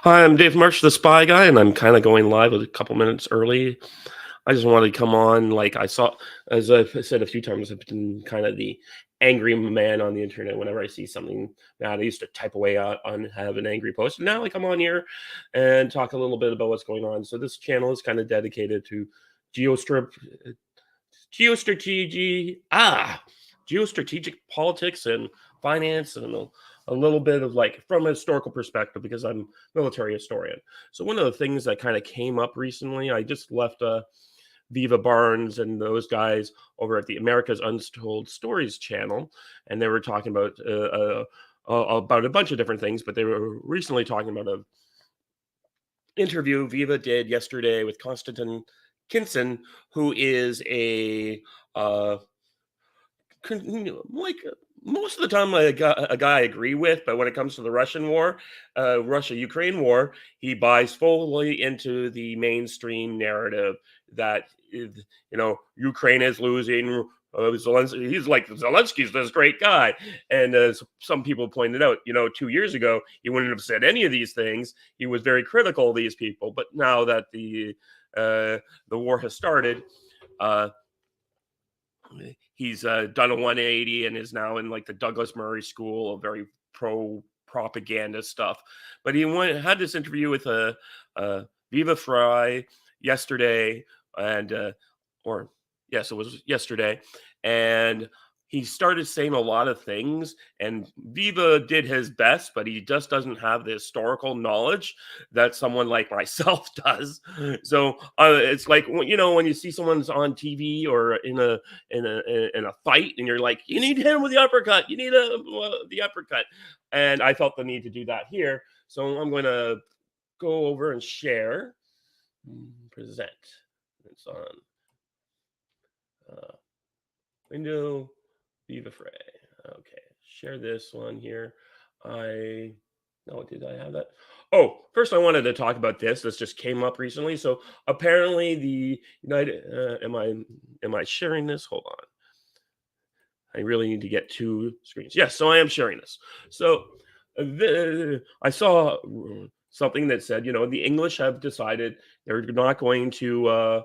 Hi, I'm Dave March, the Spy Guy, and I'm kind of going live a couple minutes early. I just wanted to come on. Like I saw, as I've said a few times, I've been kind of the angry man on the internet. Whenever I see something bad, I used to type away out on have an angry post. And now I come on here and talk a little bit about what's going on. So this channel is kind of dedicated to geostrip, geostrategy, geostrategic politics and finance and a little bit of like from a historical perspective because I'm a military historian. So one of the things that kind of came up recently, I just left Viva Barnes and those guys over at the America's Untold Stories channel, and they were talking about a bunch of different things, but they were recently talking about a interview Viva did yesterday with Konstantin Kisin, who is a like most of the time a guy I agree with, but when it comes to the Russian war, Russia-Ukraine war, he buys fully into the mainstream narrative that Ukraine is losing. Zelensky, he's like Zelensky's this great guy, and as some people pointed out, 2 years ago he wouldn't have said any of these things. He was very critical of these people, but now that the war has started, he's done a 180 and is now in like the Douglas Murray School of very pro propaganda stuff. But he had this interview with Viva Frei yesterday, and or yes, it was yesterday, and he started saying a lot of things, and Viva did his best, but he just doesn't have the historical knowledge that someone like myself does. So it's like when you see someone's on TV or in a fight, and you're like, you need to hit him with the uppercut. You need the uppercut, and I felt the need to do that here. So I'm going to go over and share, present. It's on window. Viva Frei. Okay, share this one here. Did I have that? Oh, first I wanted to talk about this. This just came up recently. So apparently the United. Am I sharing this? Hold on. I really need to get two screens. Yes, so I am sharing this. So I saw something that said, the English have decided they're not going to.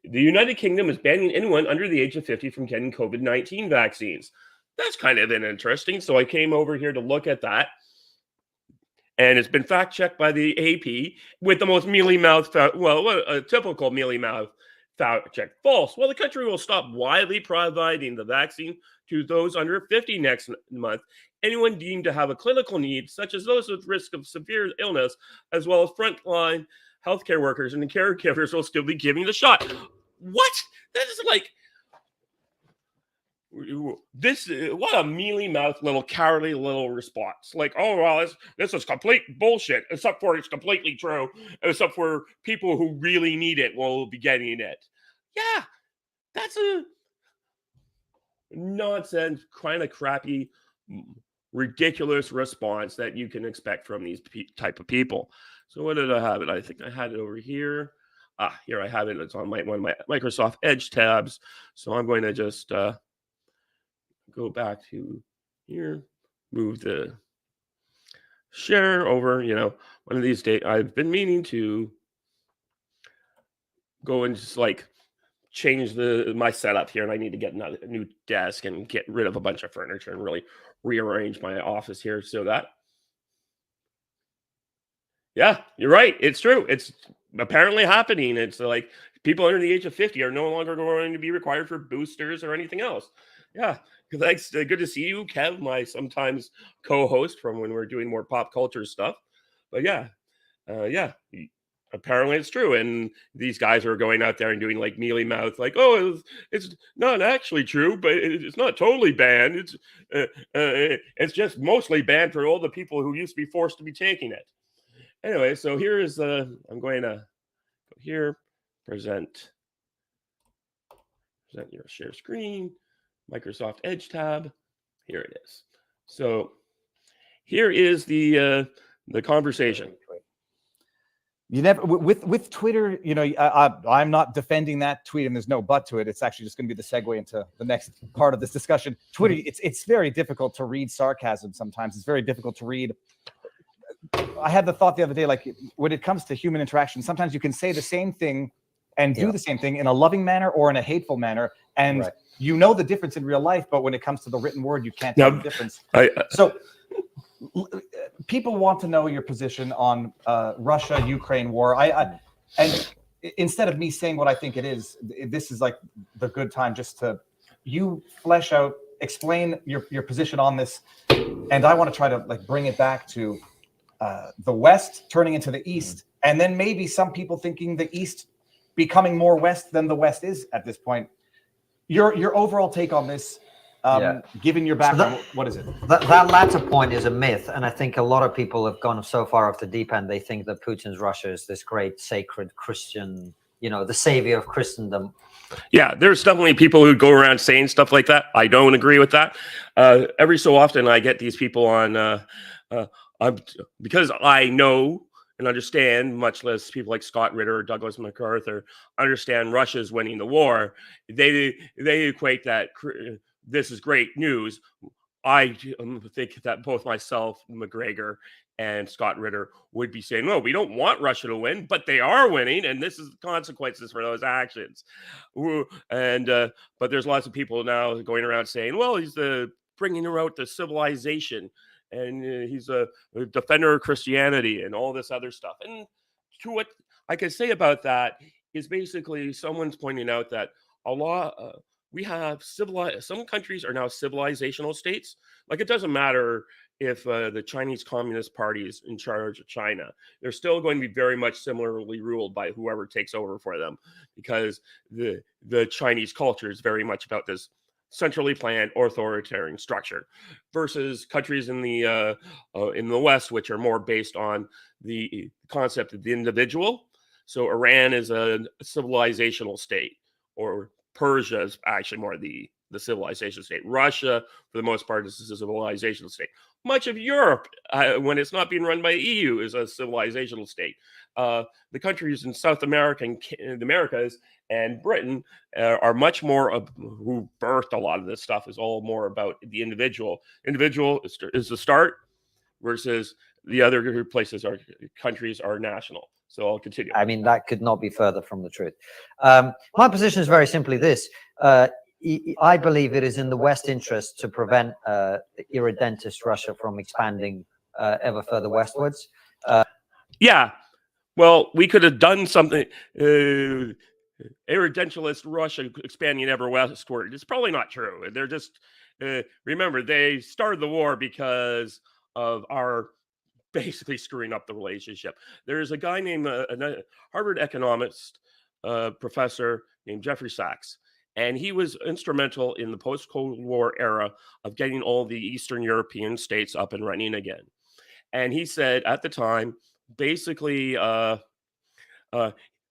The United Kingdom is banning anyone under the age of 50 from getting COVID-19 vaccines. That's kind of interesting. So I came over here to look at that. And it's been fact-checked by the AP with the most mealy-mouthed, a typical mealy-mouthed fact-check. False. Well, the country will stop widely providing the vaccine to those under 50 next month. Anyone deemed to have a clinical need, such as those with risk of severe illness, as well as frontline healthcare workers and the caregivers will still be giving the shot. What? That is like this. What a mealy-mouthed little cowardly little response. Like, oh well, this is complete bullshit. Except for it's completely true. Except for people who really need it will be getting it. Yeah, that's a nonsense, kind of crappy, ridiculous response that you can expect from these type of people. So what did I have it? I think I had it over here. Here I have it. It's on one of my Microsoft Edge tabs. So I'm going to just go back to here, move the share over. One of these days, I've been meaning to go and just like change my setup here, and I need to get a new desk and get rid of a bunch of furniture and really rearrange my office here so that. Yeah, you're right. It's true. It's apparently happening. It's like people under the age of 50 are no longer going to be required for boosters or anything else. Yeah, thanks. Good to see you, Kev, my sometimes co-host from when we're doing more pop culture stuff. But yeah, apparently it's true. And these guys are going out there and doing like mealy mouth, like, oh, it's not actually true, but it's not totally banned. It's just mostly banned for all the people who used to be forced to be taking it. Anyway, so here is I'm going to go here, present your share screen, Microsoft Edge tab. Here it is. So here is the conversation. You never with Twitter, I'm not defending that tweet, and there's no but to it. It's actually just going to be the segue into the next part of this discussion. Twitter, it's very difficult to read sarcasm sometimes. It's very difficult to read I had the thought the other day, like when it comes to human interaction, sometimes you can say the same thing and do the same thing in a loving manner or in a hateful manner. And you know the difference in real life, but when it comes to the written word, you can't tell the difference. So people want to know your position on Russia-Ukraine war. And instead of me saying what I think it is, this is like the good time just to you flesh out, explain your position on this. And I want to try to like bring it back to the West turning into the East, and then maybe some people thinking the East becoming more West than the West is at this point. Your overall take on this, given your background, what is it? That latter point is a myth, and I think a lot of people have gone so far off the deep end. They think that Putin's Russia is this great sacred Christian, you know, the savior of Christendom. Yeah, there's definitely people who go around saying stuff like that. I don't agree with that. Every so often, I get these people on because I know and understand, much less people like Scott Ritter or Douglas MacArthur understand Russia's winning the war. They equate that this is great news. I think that both myself, McGregor, and Scott Ritter would be saying, no, we don't want Russia to win, but they are winning, and this is the consequences for those actions. And but there's lots of people now going around saying, well, he's bringing out the civilization, and he's a defender of Christianity and all this other stuff. And to what I can say about that is basically someone's pointing out that a lot we have some countries are now civilizational states. Like it doesn't matter if the Chinese Communist Party is in charge of China, they're still going to be very much similarly ruled by whoever takes over for them, because the Chinese culture is very much about this centrally planned authoritarian structure, versus countries in the West, which are more based on the concept of the individual. So Iran is a civilizational state, or Persia is actually more the civilization state. Russia, for the most part, is a civilizational state. Much of Europe, when it's not being run by the EU, is a civilizational state. The countries in South America and the Americas and Britain are much more who birthed a lot of this stuff, is all more about the individual. Individual is the start, versus the other places countries are national. So I'll continue. I mean, that could not be further from the truth. My position is very simply this. I believe it is in the West interest to prevent irredentist Russia from expanding ever further westwards. Yeah, well, we could have done something. Irredentalist Russia expanding ever westward. It's probably not true. They're just remember, they started the war because of our basically screwing up the relationship. There's a guy named a Harvard economist professor named Jeffrey Sachs, and he was instrumental in the post-Cold War era of getting all the Eastern European states up and running again. And he said at the time, basically,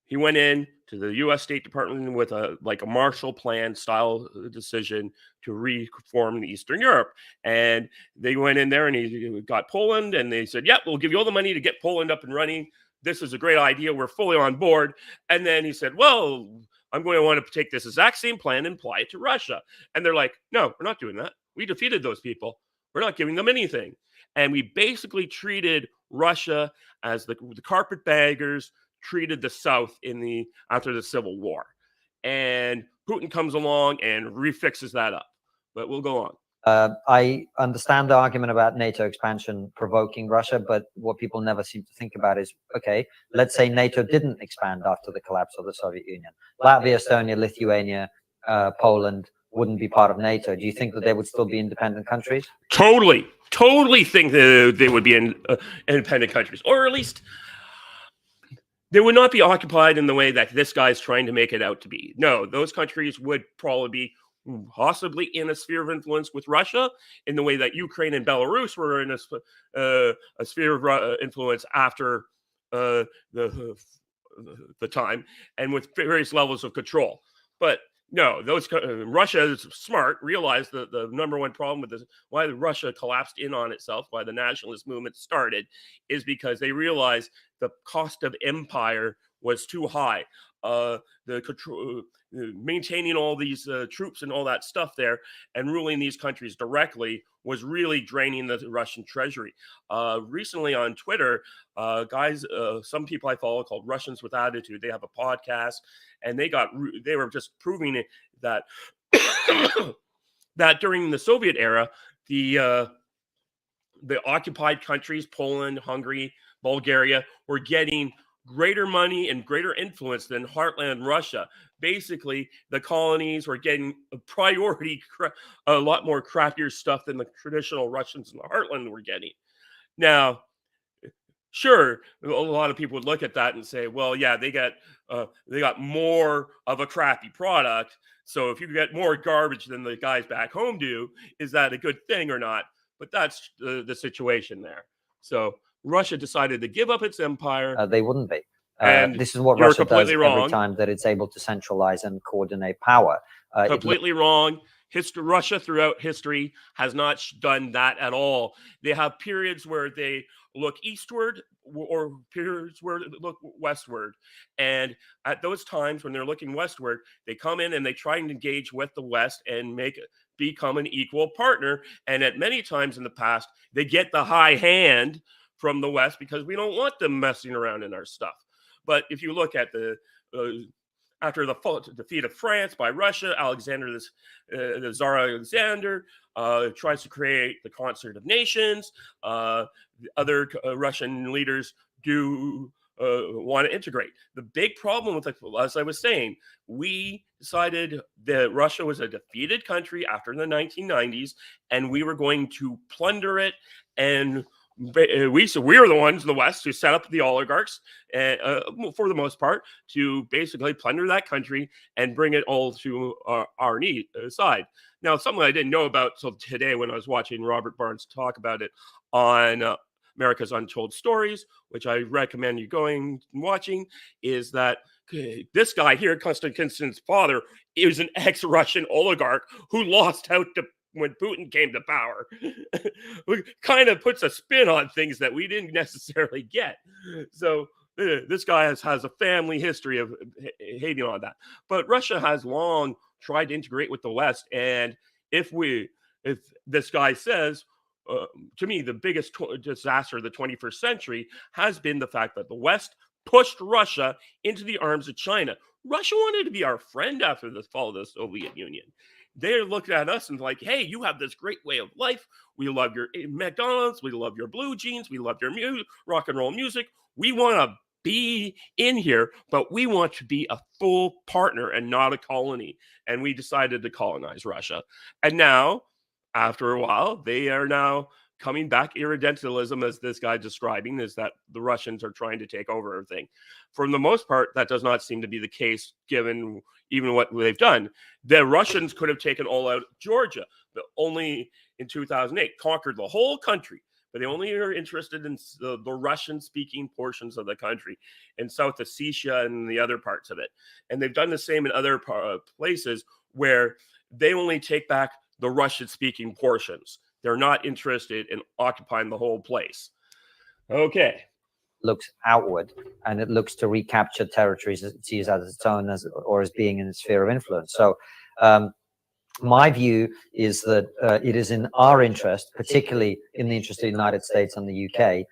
he went in to the U.S. State Department with a Marshall Plan style decision to reform Eastern Europe. And they went in there and he got Poland, and they said, yep, we'll give you all the money to get Poland up and running. This is a great idea. We're fully on board. And then he said, well, I'm going to want to take this exact same plan and apply it to Russia. And they're like, no, we're not doing that. We defeated those people. We're not giving them anything. And we basically treated Russia as the carpetbaggers treated the South after the Civil War. And Putin comes along and refixes that up. But we'll go on. I understand the argument about NATO expansion provoking Russia, but what people never seem to think about is, okay, let's say NATO didn't expand after the collapse of the Soviet Union. Latvia, Estonia, Lithuania, Poland wouldn't be part of NATO. Do you think that they would still be independent countries? Totally think that they would be independent countries, or at least they would not be occupied in the way that this guy's trying to make it out to be. No, those countries would probably be possibly in a sphere of influence with Russia, in the way that Ukraine and Belarus were in a sphere of influence after the time, and with various levels of control. But no, Russia is smart, realized that the number one problem with this, why Russia collapsed in on itself, why the nationalist movement started, is because they realized the cost of empire was too high. The control, maintaining all these troops and all that stuff there and ruling these countries directly was really draining the Russian treasury. Recently on Twitter, guys, some people I follow called Russians with Attitude, they have a podcast, and they were just proving it that that during the Soviet era, the occupied countries, Poland, Hungary, Bulgaria, were getting greater money and greater influence than heartland Russia. Basically, the colonies were getting a priority, a lot more crappier stuff than the traditional Russians in the heartland were getting. Now, sure, a lot of people would look at that and say, well, yeah, they got more of a crappy product. So if you get more garbage than the guys back home do, is that a good thing or not? But that's the situation there. So Russia decided to give up its empire. They wouldn't be. And this is what you're Russia does completely every wrong. time that it's able to centralize and coordinate power. Completely wrong. Russia throughout history has not done that at all. They have periods where they look eastward or periods where they look westward. And at those times when they're looking westward, they come in and they try and engage with the West and become an equal partner. And at many times in the past, they get the high hand from the West because we don't want them messing around in our stuff. But if you look at after the defeat of France by Russia, the Tsar Alexander tries to create the concert of nations. Other Russian leaders do want to integrate. The big problem with it, as I was saying, we decided that Russia was a defeated country after the 1990s, and we were going to plunder it. And we were the ones in the West who set up the oligarchs, for the most part, to basically plunder that country and bring it all to our side. Now, something I didn't know about till today when I was watching Robert Barnes talk about it on America's Untold Stories, which I recommend you going and watching, is that this guy here, Konstantin's father, is an ex-Russian oligarch who lost out to when Putin came to power. Kind of puts a spin on things that we didn't necessarily get. So this guy has a family history of hating on that. But Russia has long tried to integrate with the West. And if this guy says, to me, the biggest disaster of the 21st century has been the fact that the West pushed Russia into the arms of China. Russia wanted to be our friend after the fall of the Soviet Union. They're looking at us and like, hey, you have this great way of life. We love your McDonald's. We love your blue jeans. We love your rock and roll music. We want to be in here, but we want to be a full partner and not a colony. And we decided to colonize Russia. And now, after a while, they are now coming back. Irredentialism, as this guy describing, is that the Russians are trying to take over everything. For the most part, that does not seem to be the case, given even what they've done. The Russians could have taken all out Georgia, but only in 2008, conquered the whole country. But they only are interested in the Russian-speaking portions of the country, in South Ossetia and the other parts of it. And they've done the same in other places where they only take back the Russian-speaking portions. They're not interested in occupying the whole place. Okay. Looks outward, and it looks to recapture territories it sees as its own, or as being in its sphere of influence. So my view is that it is in our interest, particularly in the interest of the United States and the UK,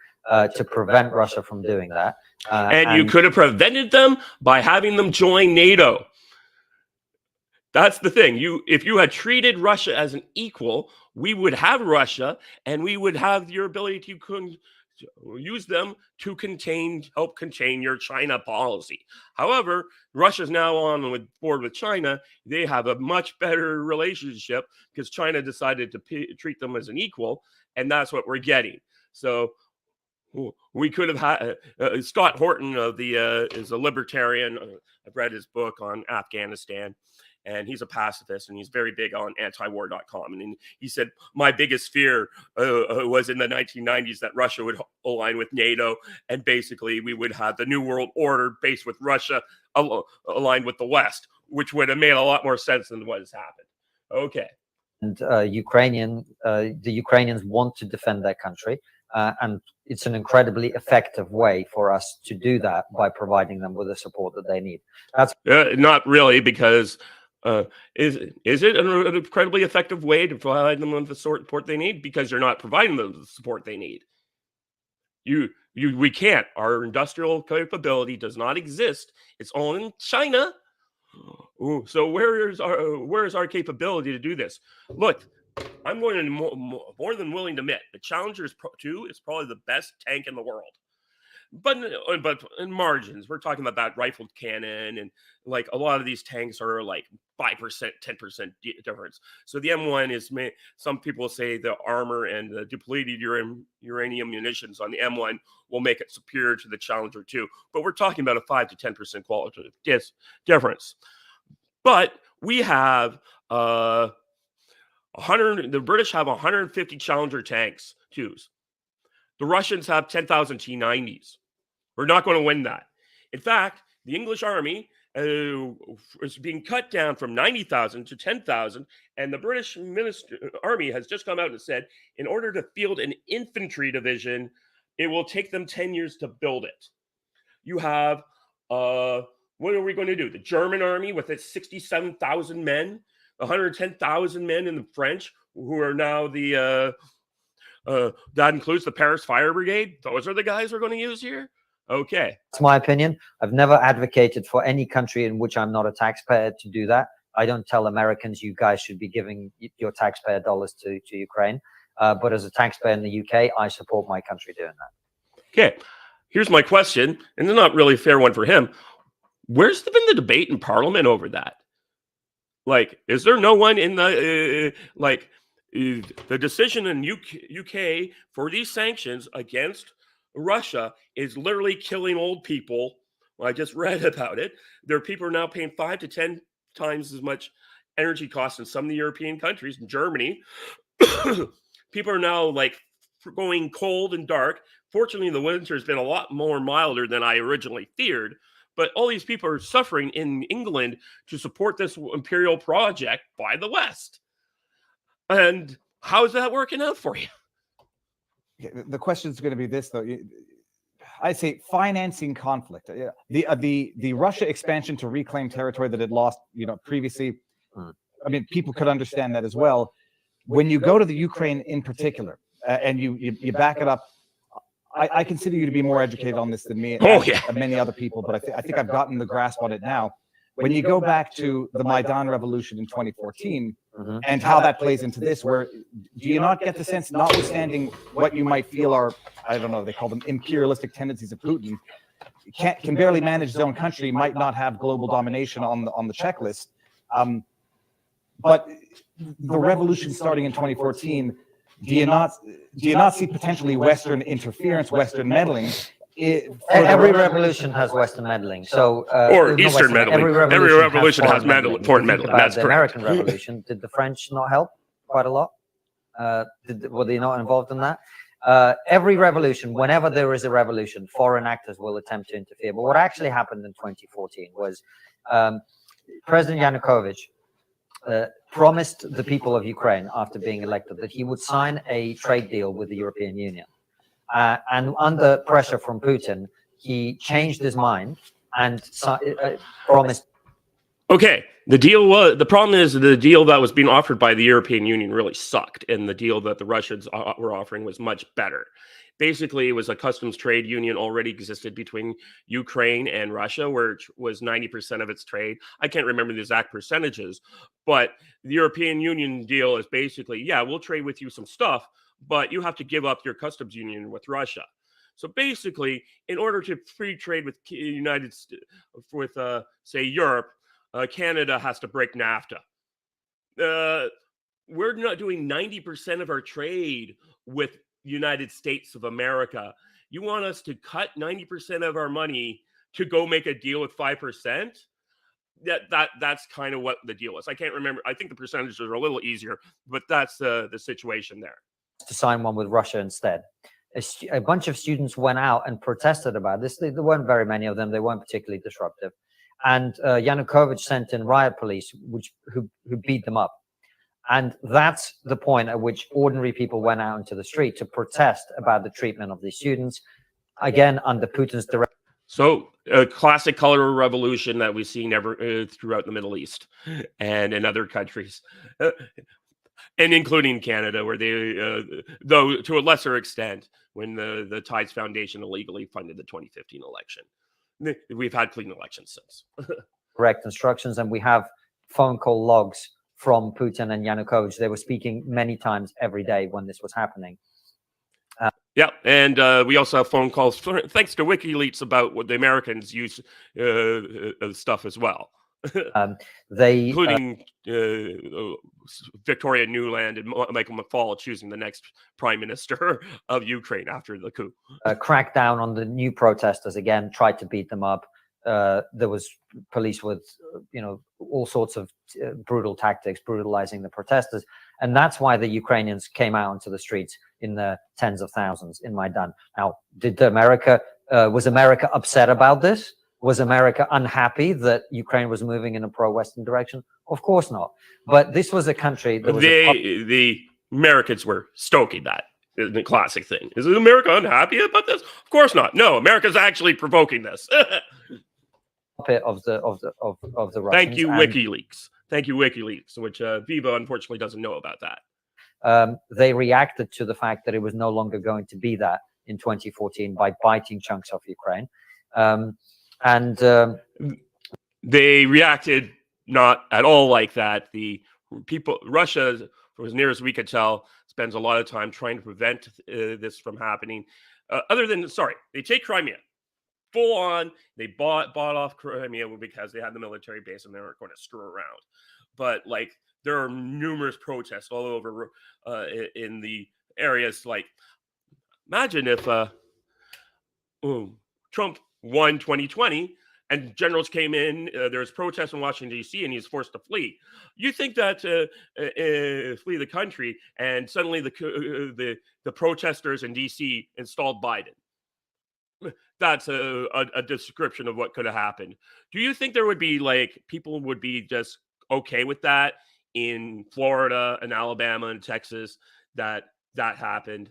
to prevent Russia from doing that. And you could have prevented them by having them join NATO. That's the thing. If you had treated Russia as an equal, we would have Russia, and we would have your ability to use them to help contain your China policy. However, Russia's now on board with China. They have a much better relationship because China decided to treat them as an equal, and that's what we're getting. So we could have had Scott Horton is a libertarian. I've read his book on Afghanistan. And he's a pacifist, and he's very big on antiwar.com. And he said, my biggest fear was in the 1990s that Russia would align with NATO, and basically we would have the New World Order based with Russia aligned with the West, which would have made a lot more sense than what has happened. Okay. And the Ukrainians want to defend their country. And it's an incredibly effective way for us to do that by providing them with the support that they need. That's not really, because is it an incredibly effective way to provide them with the support they need? Because you're not providing them the support they need. We can't. Our industrial capability does not exist. It's all in China. Ooh, so where is our capability to do this? Look, I'm going to more than willing to admit the Challenger 2 is probably the best tank in the world. But in margins, we're talking about rifled cannon, and like a lot of these tanks are like 5%, 10% difference. So the M1 is, some people say the armor and the depleted uranium munitions on the M1 will make it superior to the Challenger 2. But we're talking about a 5 to 10% qualitative difference. But we have 100. The British have 150 Challenger tanks 2s. The Russians have 10,000 T90s. We're not going to win that. In fact, the English army is being cut down from 90,000 to 10,000, and the British army has just come out and said, in order to field an infantry division, it will take them 10 years to build it. You have, what are we going to do? The German army with its 67,000 men, 110,000 men in the French, who are now the, that includes the Paris Fire Brigade. Those are the guys we're going to use here? Okay. That's my opinion. I've never advocated for any country in which I'm not a taxpayer to do that. I don't tell Americans, you guys should be giving your taxpayer dollars to Ukraine. But as a taxpayer in the UK, I support my country doing that. Okay. Here's my question, and it's not really a fair one for him. Where's been the debate in Parliament over that? Like, is there no one in the, the decision in UK for these sanctions against Russia is literally killing old people. Well, I just read about it. There are people who are now paying 5 to 10 times as much energy costs in some of the European countries. In Germany, people are now like going cold and dark. Fortunately, the winter has been a lot more milder than I originally feared. But all these people are suffering in England to support this imperial project by the West. And how's that working out for you? The question is going to be this, though. I say financing conflict. The Russia expansion to reclaim territory that it lost, previously. I mean, people could understand that as well. When you go to the Ukraine in particular, and you back it up, I consider you to be more educated on this than me and many other people. But I think I've gotten the grasp on it now. When you go back to the Maidan revolution in 2014 and how that plays into this, where do you not get the sense, notwithstanding what you might feel are, I don't know, they call them imperialistic tendencies of Putin, can barely manage his own country, might not have global domination on the checklist. But the revolution starting in 2014, do you not see potentially Western interference, Western meddling? Every revolution has Western meddling. So or Eastern meddling. Every revolution has foreign meddling. That's the American Revolution. Did the French not help quite a lot? Were they not involved in that? Every revolution, whenever there is a revolution, foreign actors will attempt to interfere. But what actually happened in 2014 was President Yanukovych promised the people of Ukraine, after being elected, that he would sign a trade deal with the European Union. And under pressure from Putin, he changed his mind and promised. Okay, the problem is the deal that was being offered by the European Union really sucked, and the deal that the Russians were offering was much better. Basically, it was a customs trade union already existed between Ukraine and Russia, which was 90% of its trade. I can't remember the exact percentages, but the European Union deal is basically, yeah, we'll trade with you some stuff, but you have to give up your customs union with Russia. So basically, in order to free trade with say Europe, Canada has to break NAFTA. We're not doing 90% of our trade with United States of America. You want us to cut 90% of our money to go make a deal with 5%? That's kind of what the deal is. I can't remember. I think the percentages are a little easier, but that's the situation there. To sign one with Russia instead. A bunch of students went out and protested about this. There weren't very many of them. They weren't particularly disruptive. And Yanukovych sent in riot police, who beat them up. And that's the point at which ordinary people went out into the street to protest about the treatment of these students, again, under Putin's direct. So a classic color revolution that we've seen throughout the Middle East and in other countries, and including Canada, where they, though to a lesser extent, when the Tides Foundation illegally funded the 2015 election. We've had clean elections since. Correct instructions, and we have phone call logs from Putin and Yanukovych. They were speaking many times every day when this was happening. Yeah, and we also have phone calls, thanks to WikiLeaks, about what the Americans use stuff as well. Including Victoria Nuland and Michael McFaul choosing the next prime minister of Ukraine after the coup. Cracked down on the new protesters again, tried to beat them up. There was police with, all sorts of brutal tactics, brutalizing the protesters. And that's why the Ukrainians came out into the streets in the tens of thousands in Maidan. Now, was America upset about this? Was America unhappy that Ukraine was moving in a pro-Western direction? Of course not. But this was a country that was the Americans were stoking that. The classic thing. Is America unhappy about this? Of course not. No, America's actually provoking this. of the Russians. Thank you, WikiLeaks. Thank you, WikiLeaks, which Viva unfortunately doesn't know about that. They reacted to the fact that it was no longer going to be that in 2014 by biting chunks of Ukraine. They reacted not at all like that. Russia, for as near as we could tell, spends a lot of time trying to prevent this from happening. They take Crimea full on. They bought off Crimea because they had the military base and they weren't going to screw around. But there are numerous protests all over in the areas. Imagine if Trump won 2020 and generals came in, there's protests in Washington, D.C., and he's forced to flee. You think that flee the country, and suddenly the protesters in D.C. installed Biden. That's a description of what could have happened. Do you think there would be people would be just okay with that in Florida and Alabama and Texas that happened?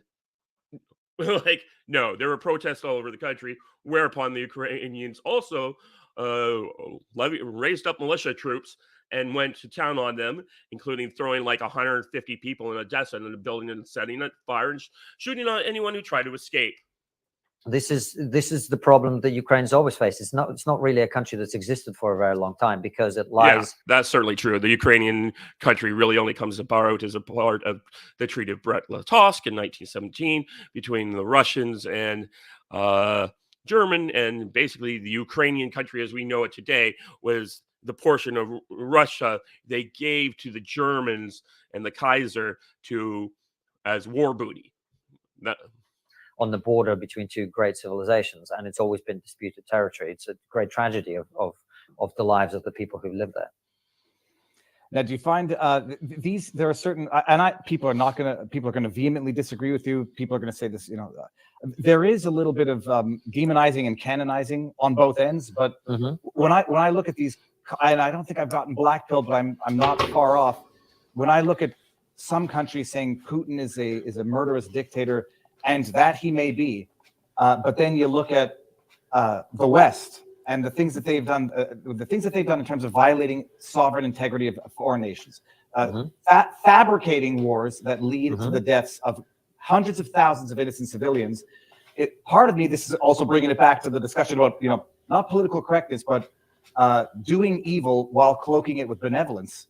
No, there were protests all over the country, whereupon the Ukrainians also raised up militia troops and went to town on them, including throwing 150 people in Odessa in a building and setting it fire and shooting on anyone who tried to escape. This is the problem that Ukraine's always faced. It's not really a country that's existed for a very long time because it lies. Yeah, that's certainly true. The Ukrainian country really only comes about as a part of the Treaty of Brest-Litovsk in 1917 between the Russians and German, and basically the Ukrainian country as we know it today was the portion of Russia they gave to the Germans and the Kaiser as war booty. On the border between two great civilizations, and it's always been disputed territory. It's a great tragedy of the lives of the people who live there. Now, do you find there are certain, people are going to vehemently disagree with you. People are going to say this, there is a little bit of demonizing and canonizing on both ends. But when I look at these, and I don't think I've gotten blackpilled, but I'm not far off. When I look at some countries saying Putin is a murderous dictator, and that he may be, but then you look at the West and the things that they've done, in terms of violating sovereign integrity of foreign nations, fabricating wars that lead to the deaths of hundreds of thousands of innocent civilians. Part of me, this is also bringing it back to the discussion about, not political correctness, but doing evil while cloaking it with benevolence,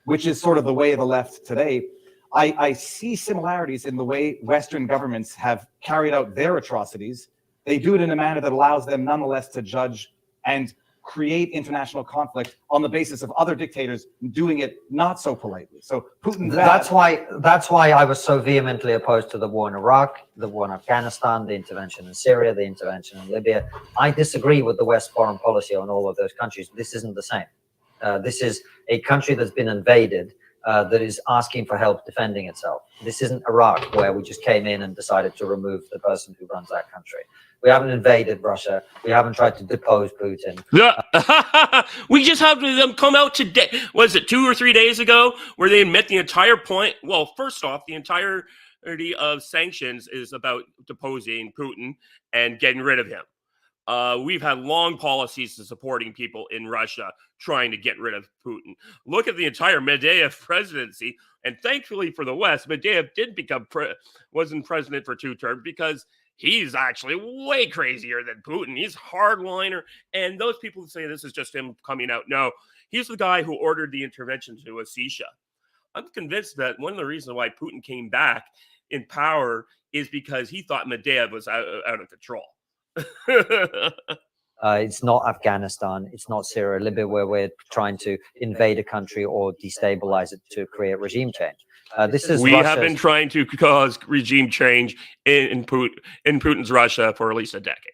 which is sort of the way of the left today. I see similarities in the way Western governments have carried out their atrocities. They do it in a manner that allows them nonetheless to judge and create international conflict on the basis of other dictators doing it not so politely. So Putin. That's why I was so vehemently opposed to the war in Iraq, the war in Afghanistan, the intervention in Syria, the intervention in Libya. I disagree with the West foreign policy on all of those countries. This isn't the same. This is a country that's been invaded that is asking for help defending itself. This isn't Iraq, where we just came in and decided to remove the person who runs that country. We haven't invaded Russia. We haven't tried to depose Putin. We just have them come out today. Was it 2 or 3 days ago where they admit the entire point? Well, first off, the entirety of sanctions is about deposing Putin and getting rid of him. We've had long policies of supporting people in Russia trying to get rid of Putin. Look at the entire Medvedev presidency, and thankfully for the West, Medvedev did wasn't president for 2 terms because he's actually way crazier than Putin. He's hardliner, and those people who say this is just him coming out, no, he's the guy who ordered the intervention to Ossetia. I'm convinced that one of the reasons why Putin came back in power is because he thought Medvedev was out of control. It's not Afghanistan, it's not Syria, Libya, where we're trying to invade a country or destabilize it to create regime change. We have been trying to cause regime change in Putin's Russia for at least a decade.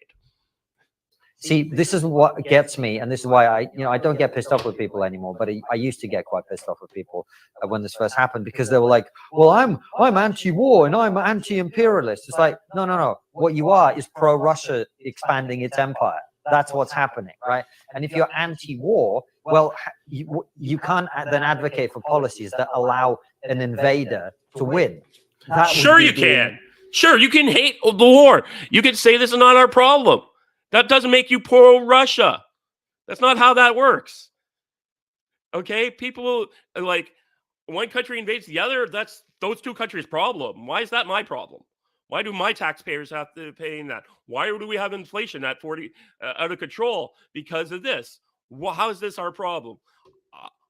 See, this is what gets me, and this is why I don't get pissed off with people anymore. But I used to get quite pissed off with people when this first happened, because they were like, "Well, I'm anti-war and I'm anti-imperialist." It's like, no. What you are is pro-Russia expanding its empire. That's what's happening, right? And if you're anti-war, well, you can't then advocate for policies that allow an invader to win. Sure, you can. Sure, you can hate the war. You can say this is not our problem. That doesn't make you pro-Russia. That's not how that works. Okay? People like one country invades the other. That's those 2 countries' problem. Why is that my problem? Why do my taxpayers have to pay that? Why do we have inflation at 40 out of control because of this? Well, how is this our problem?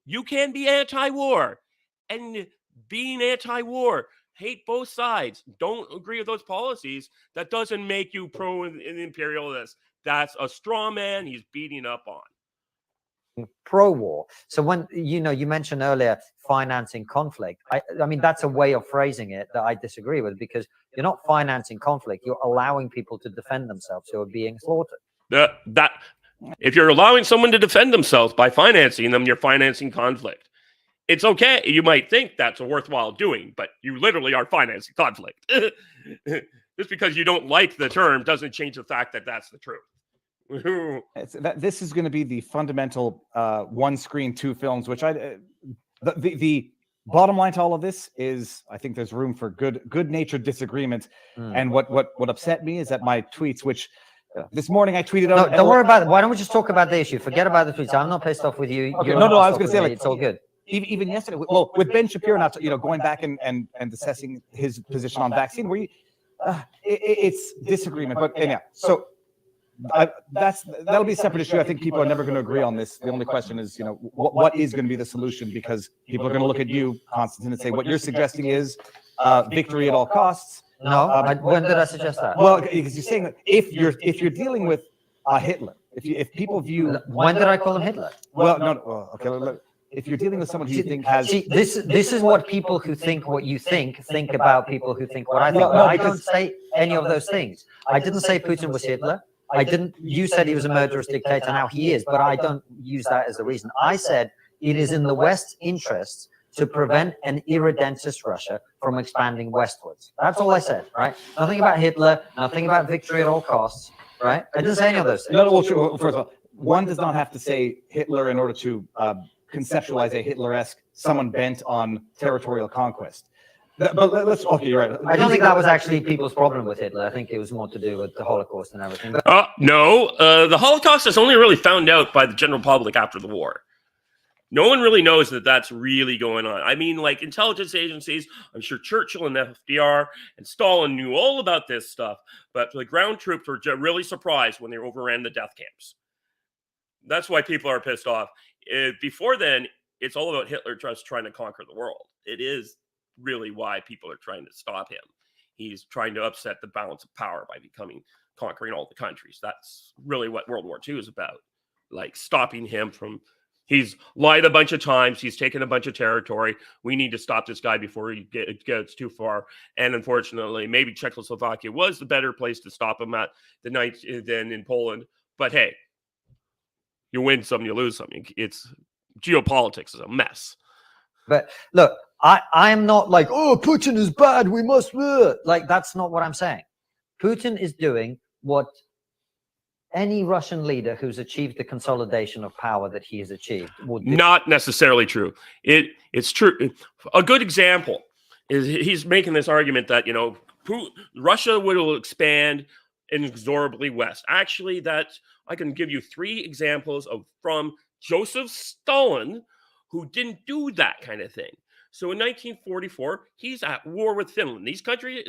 You can be anti-war, and being anti-war, hate both sides, don't agree with those policies. That doesn't make you pro-imperialist. That's a straw man he's beating up on. Pro-war. So when you mentioned earlier financing conflict, I mean that's a way of phrasing it that I disagree with, because you're not financing conflict, you're allowing people to defend themselves who are being slaughtered. If you're allowing someone to defend themselves by financing them, you're financing conflict. It's okay. You might think that's a worthwhile doing, but you literally are financing conflict. Just because you don't like the term doesn't change the fact that that's the truth. This is going to be the fundamental 1 screen, 2 films, which the bottom line to all of this is I think there's room for good-natured disagreement. And what upset me is that my tweets, which this morning I tweeted out. No, don't worry about it. Why don't we just talk about the issue? Forget about the tweets. I'm not pissed off with you. Okay, no, I was going to say, like, it's all good. Even yesterday, well, with Ben Shapiro now, going back and assessing his position on vaccine, where it's disagreement. But anyhow, so that'll be a separate issue. I think people are never going to agree on this. The only question is, what is going to be the solution? Because people are going to look at you, Constantine, and say what you're suggesting is victory at all costs. No, when did I suggest that? Well, because you're saying that if you're dealing with Hitler, if people view, when did I call him Hitler? Well, no, okay. Look, if you're dealing with someone who you think has... See, this is what people who think what you think about people who think what I think. I don't say any of those things. I didn't say Putin was Hitler. You said he was a murderous dictator. Now he is, but I don't use that as a reason. I said it is in the West's interests to prevent an irredentist Russia from expanding westwards. That's all I said, right? Nothing about Hitler, nothing about victory at all costs, right? I didn't say any of those things. No, well, first of all, one does not have to say Hitler in order to conceptualize a Hitler-esque someone bent on territorial conquest. But okay, you're right. I don't think that was actually people's problem with Hitler. I think it was more to do with the Holocaust and everything. No, the Holocaust is only really found out by the general public after the war. No one really knows that that's really going on. I mean, like intelligence agencies, I'm sure Churchill and FDR and Stalin knew all about this stuff, but the ground troops were really surprised when they overran the death camps. That's why people are pissed off. Before then, it's all about Hitler just trying to conquer the world. It is really why people are trying to stop him. He's trying to upset the balance of power by conquering all the countries. That's really what World War II is about. Like stopping him from, he's lied a bunch of times. He's taken a bunch of territory. We need to stop this guy before he gets too far. And unfortunately, maybe Czechoslovakia was the better place to stop him at than in Poland. But hey, you win some, you lose some. It's geopolitics is a mess. But look, I'm not like, oh, Putin is bad, we must like, that's not what I'm saying. Putin is doing what any Russian leader who's achieved the consolidation of power that he has achieved would do. Not necessarily true. It's true. A good example is he's making this argument that, you know, Russia will expand inexorably west. Actually, I can give you 3 examples from Joseph Stalin, who didn't do that kind of thing. So in 1944, he's at war with Finland. This country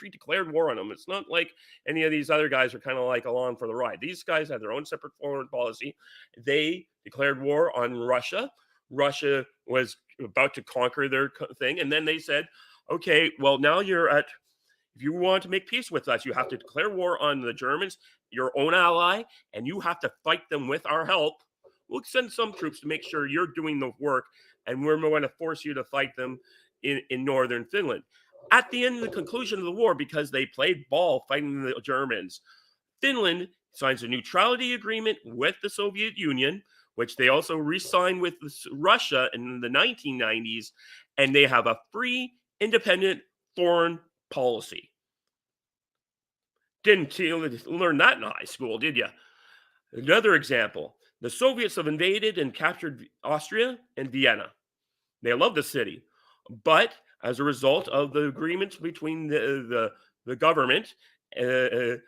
declared war on him. It's not like any of these other guys are kind of like along for the ride. These guys had their own separate foreign policy. They declared war on Russia. Russia was about to conquer their thing. And then they said, okay, well, now if you want to make peace with us, you have to declare war on the Germans, your own ally, and you have to fight them with our help. We'll send some troops to make sure you're doing the work, and we're going to force you to fight them in northern Finland. At the end of the conclusion of the war, because they played ball fighting the Germans, Finland signs a neutrality agreement with the Soviet Union, which they also re-signed with Russia in the 1990s, and they have a free, independent foreign policy. Didn't learn that in high school, did you? Another example. The Soviets have invaded and captured Austria and Vienna. They love the city. But as a result of the agreements between the government, the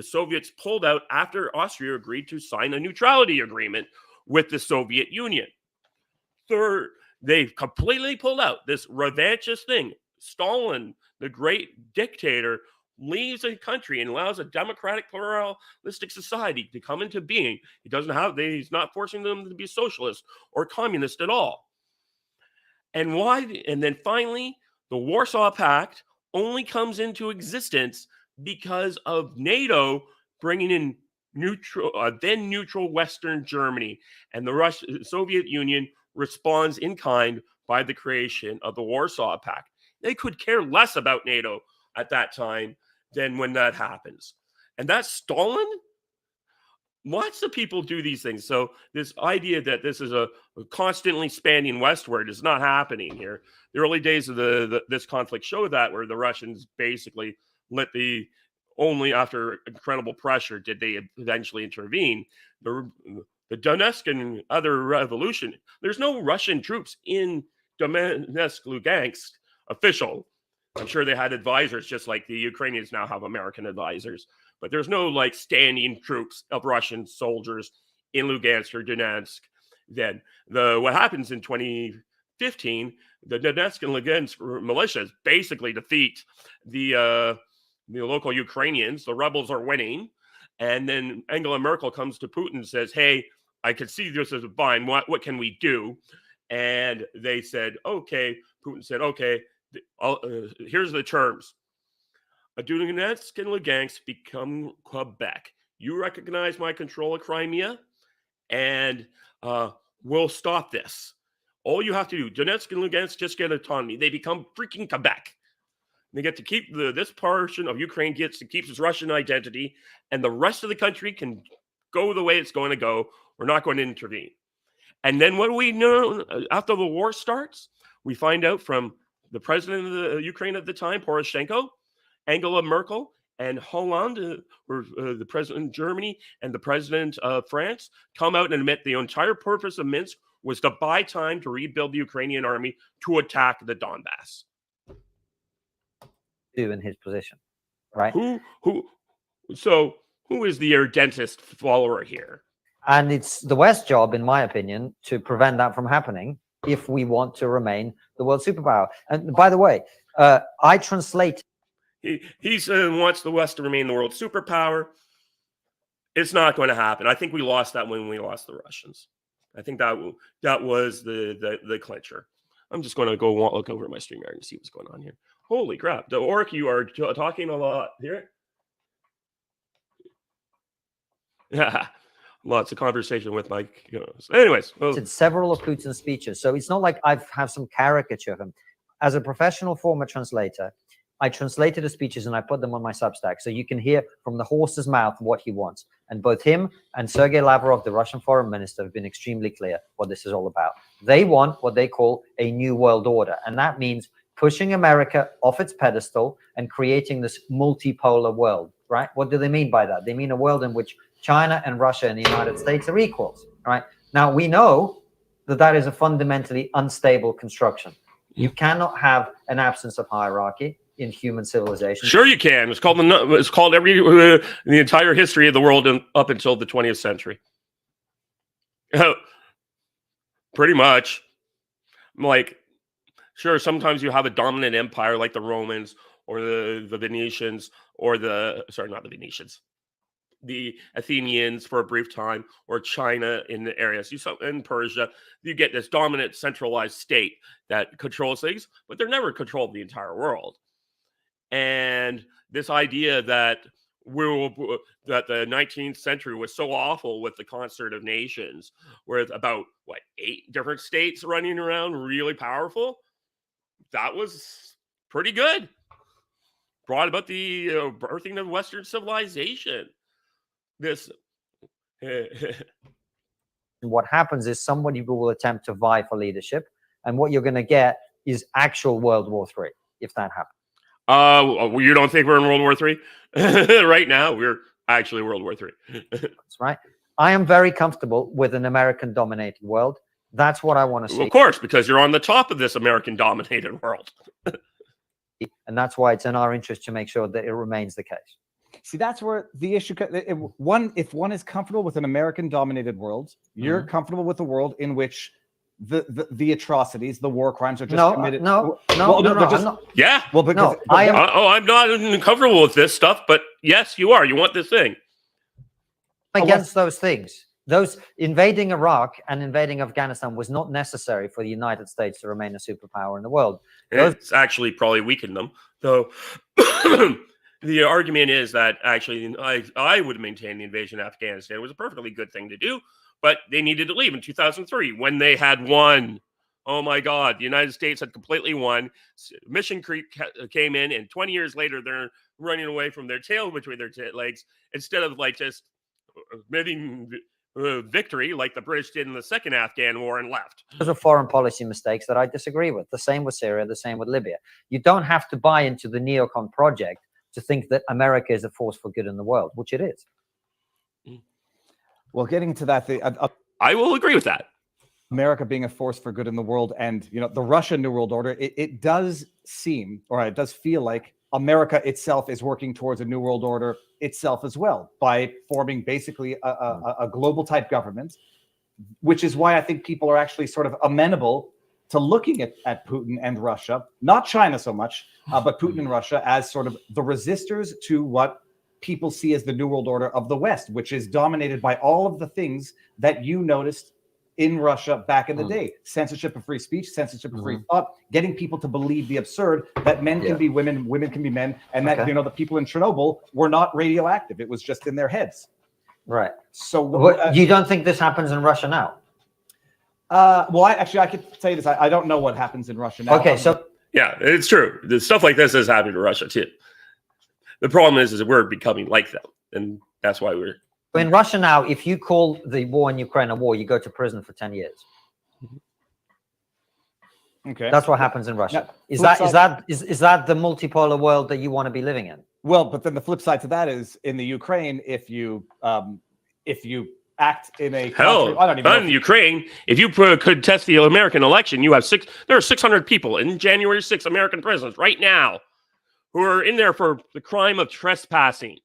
Soviets pulled out after Austria agreed to sign a neutrality agreement with the Soviet Union. Third, they completely pulled out. This revanchist thing. Stalin, the great dictator, leaves a country and allows a democratic pluralistic society to come into being. He's not forcing them to be socialist or communist at all. And why? And then finally, the Warsaw Pact only comes into existence because of NATO bringing in then neutral Western Germany, and the Soviet Union responds in kind by the creation of the Warsaw Pact. They could care less about NATO at that time than when that happens. And that's Stalin? Lots of people do these things. So this idea that this is a constantly expanding westward is not happening here. The early days of this conflict show that, where the Russians basically only after incredible pressure did they eventually intervene. The Donetsk and other revolution, there's no Russian troops in Donetsk, Lugansk, official. I'm sure they had advisors, just like the Ukrainians now have American advisors. But there's no like standing troops of Russian soldiers in Lugansk or Donetsk. Then what happens in 2015, the Donetsk and Lugansk militias basically defeat the local Ukrainians. The rebels are winning, and then Angela Merkel comes to Putin and says, "Hey, I can see this as a bind. What can we do?" And they said, "Okay." Putin said, "Okay. Here's the terms. Donetsk and Lugansk become Quebec. You recognize my control of Crimea, and we'll stop this. All you have to do, Donetsk and Lugansk just get autonomy. They become freaking Quebec. They get to keep this portion of Ukraine gets to keep its Russian identity, and the rest of the country can go the way it's going to go. We're not going to intervene." And then what do we know after the war starts? We find out from the president of the Ukraine at the time, Poroshenko, Angela Merkel, and Hollande, the president of Germany and the president of France, come out and admit the entire purpose of Minsk was to buy time to rebuild the Ukrainian army to attack the Donbass. In his position, right? So who is the irredentist follower here? And it's the West's job, in my opinion, to prevent that from happening if we want to remain the world superpower. And by the way, I translate. He wants the West to remain the world superpower. It's not going to happen. I think we lost that when we lost the Russians. I think that was the clincher. I'm just going to go look over my StreamYard and see what's going on here. Holy crap. The Orc, you are talking a lot here. Yeah. Lots of conversation with my anyways. Several of Putin's speeches. So it's not like I have some caricature of him. As a professional former translator, I translated the speeches and I put them on my Substack, so you can hear from the horse's mouth what he wants. And both him and Sergei Lavrov, the Russian foreign minister, have been extremely clear what this is all about. They want what they call a new world order, and that means pushing America off its pedestal and creating this multipolar world, right? What do they mean by that? They mean a world in which China and Russia and the United States are equals, right? Now, we know that that is a fundamentally unstable construction. You cannot have an absence of hierarchy in human civilization. Sure, you can. It's called the entire history of the world up until the 20th century. Pretty much. Like, sure, sometimes you have a dominant empire like the Romans or the Venetians or not the Venetians, the Athenians for a brief time, or China in the areas. You saw in Persia, you get this dominant centralized state that controls things, but they're never controlled the entire world. And this idea that that the 19th century was so awful with the concert of nations, with about 8 different states running around, really powerful, that was pretty good. Brought about the birthing of Western civilization. This what happens is somebody will attempt to vie for leadership, and what you're going to get is actual World War III if that happens. You don't think we're in World War III? Right now, we're actually World War III. That's right. I am very comfortable with an American-dominated world. That's what I want to see. Of course, because you're on the top of this American-dominated world. And that's why it's in our interest to make sure that it remains the case. See, that's where the issue. If one is comfortable with an American-dominated world, you're comfortable with a world in which the atrocities, the war crimes are just committed. No. Yeah. Well, because I'm not comfortable with this stuff, but yes, you are. You want this thing against those things. Those invading Iraq and invading Afghanistan was not necessary for the United States to remain a superpower in the world. It's actually probably weakened them, though. The argument is that actually I would maintain the invasion of Afghanistan was a perfectly good thing to do, but they needed to leave in 2003 when they had won. Oh my God, the United States had completely won. Mission Creek came in, and 20 years later, they're running away from their tail between their legs instead of just admitting victory like the British did in the second Afghan war and left. Those are foreign policy mistakes that I disagree with. The same with Syria, the same with Libya. You don't have to buy into the neocon project to think that America is a force for good in the world, which it is. Well, getting to that, I will agree with that. America being a force for good in the world, and the Russian New World Order, it does seem, or it does feel like America itself is working towards a New World Order itself as well by forming basically a global type government, which is why I think people are actually sort of amenable to looking at Putin and Russia, not China so much, but Putin and Russia as sort of the resistors to what people see as the New World Order of the West, which is dominated by all of the things that you noticed in Russia back in the day: censorship of free speech, censorship of free thought, getting people to believe the absurd that men can be women, women can be men, and that the people in Chernobyl were not radioactive. It was just in their heads. Right. So you don't think this happens in Russia now? Well, I could say this. I don't know what happens in Russia now. Okay, so yeah, it's true. The stuff like this is happening to Russia too. The problem is that we're becoming like them, and that's why we're in Russia now. If you call the war in Ukraine a war, you go to prison for 10 years. Okay, that's what happens in Russia. Now, is that the multipolar world that you want to be living in? Well, but then the flip side to that is in the Ukraine, if you act in a hell, I don't even know in Ukraine, if you could test the American election, you have there are 600 people in January 6th American prisons right now who are in there for the crime of trespassing.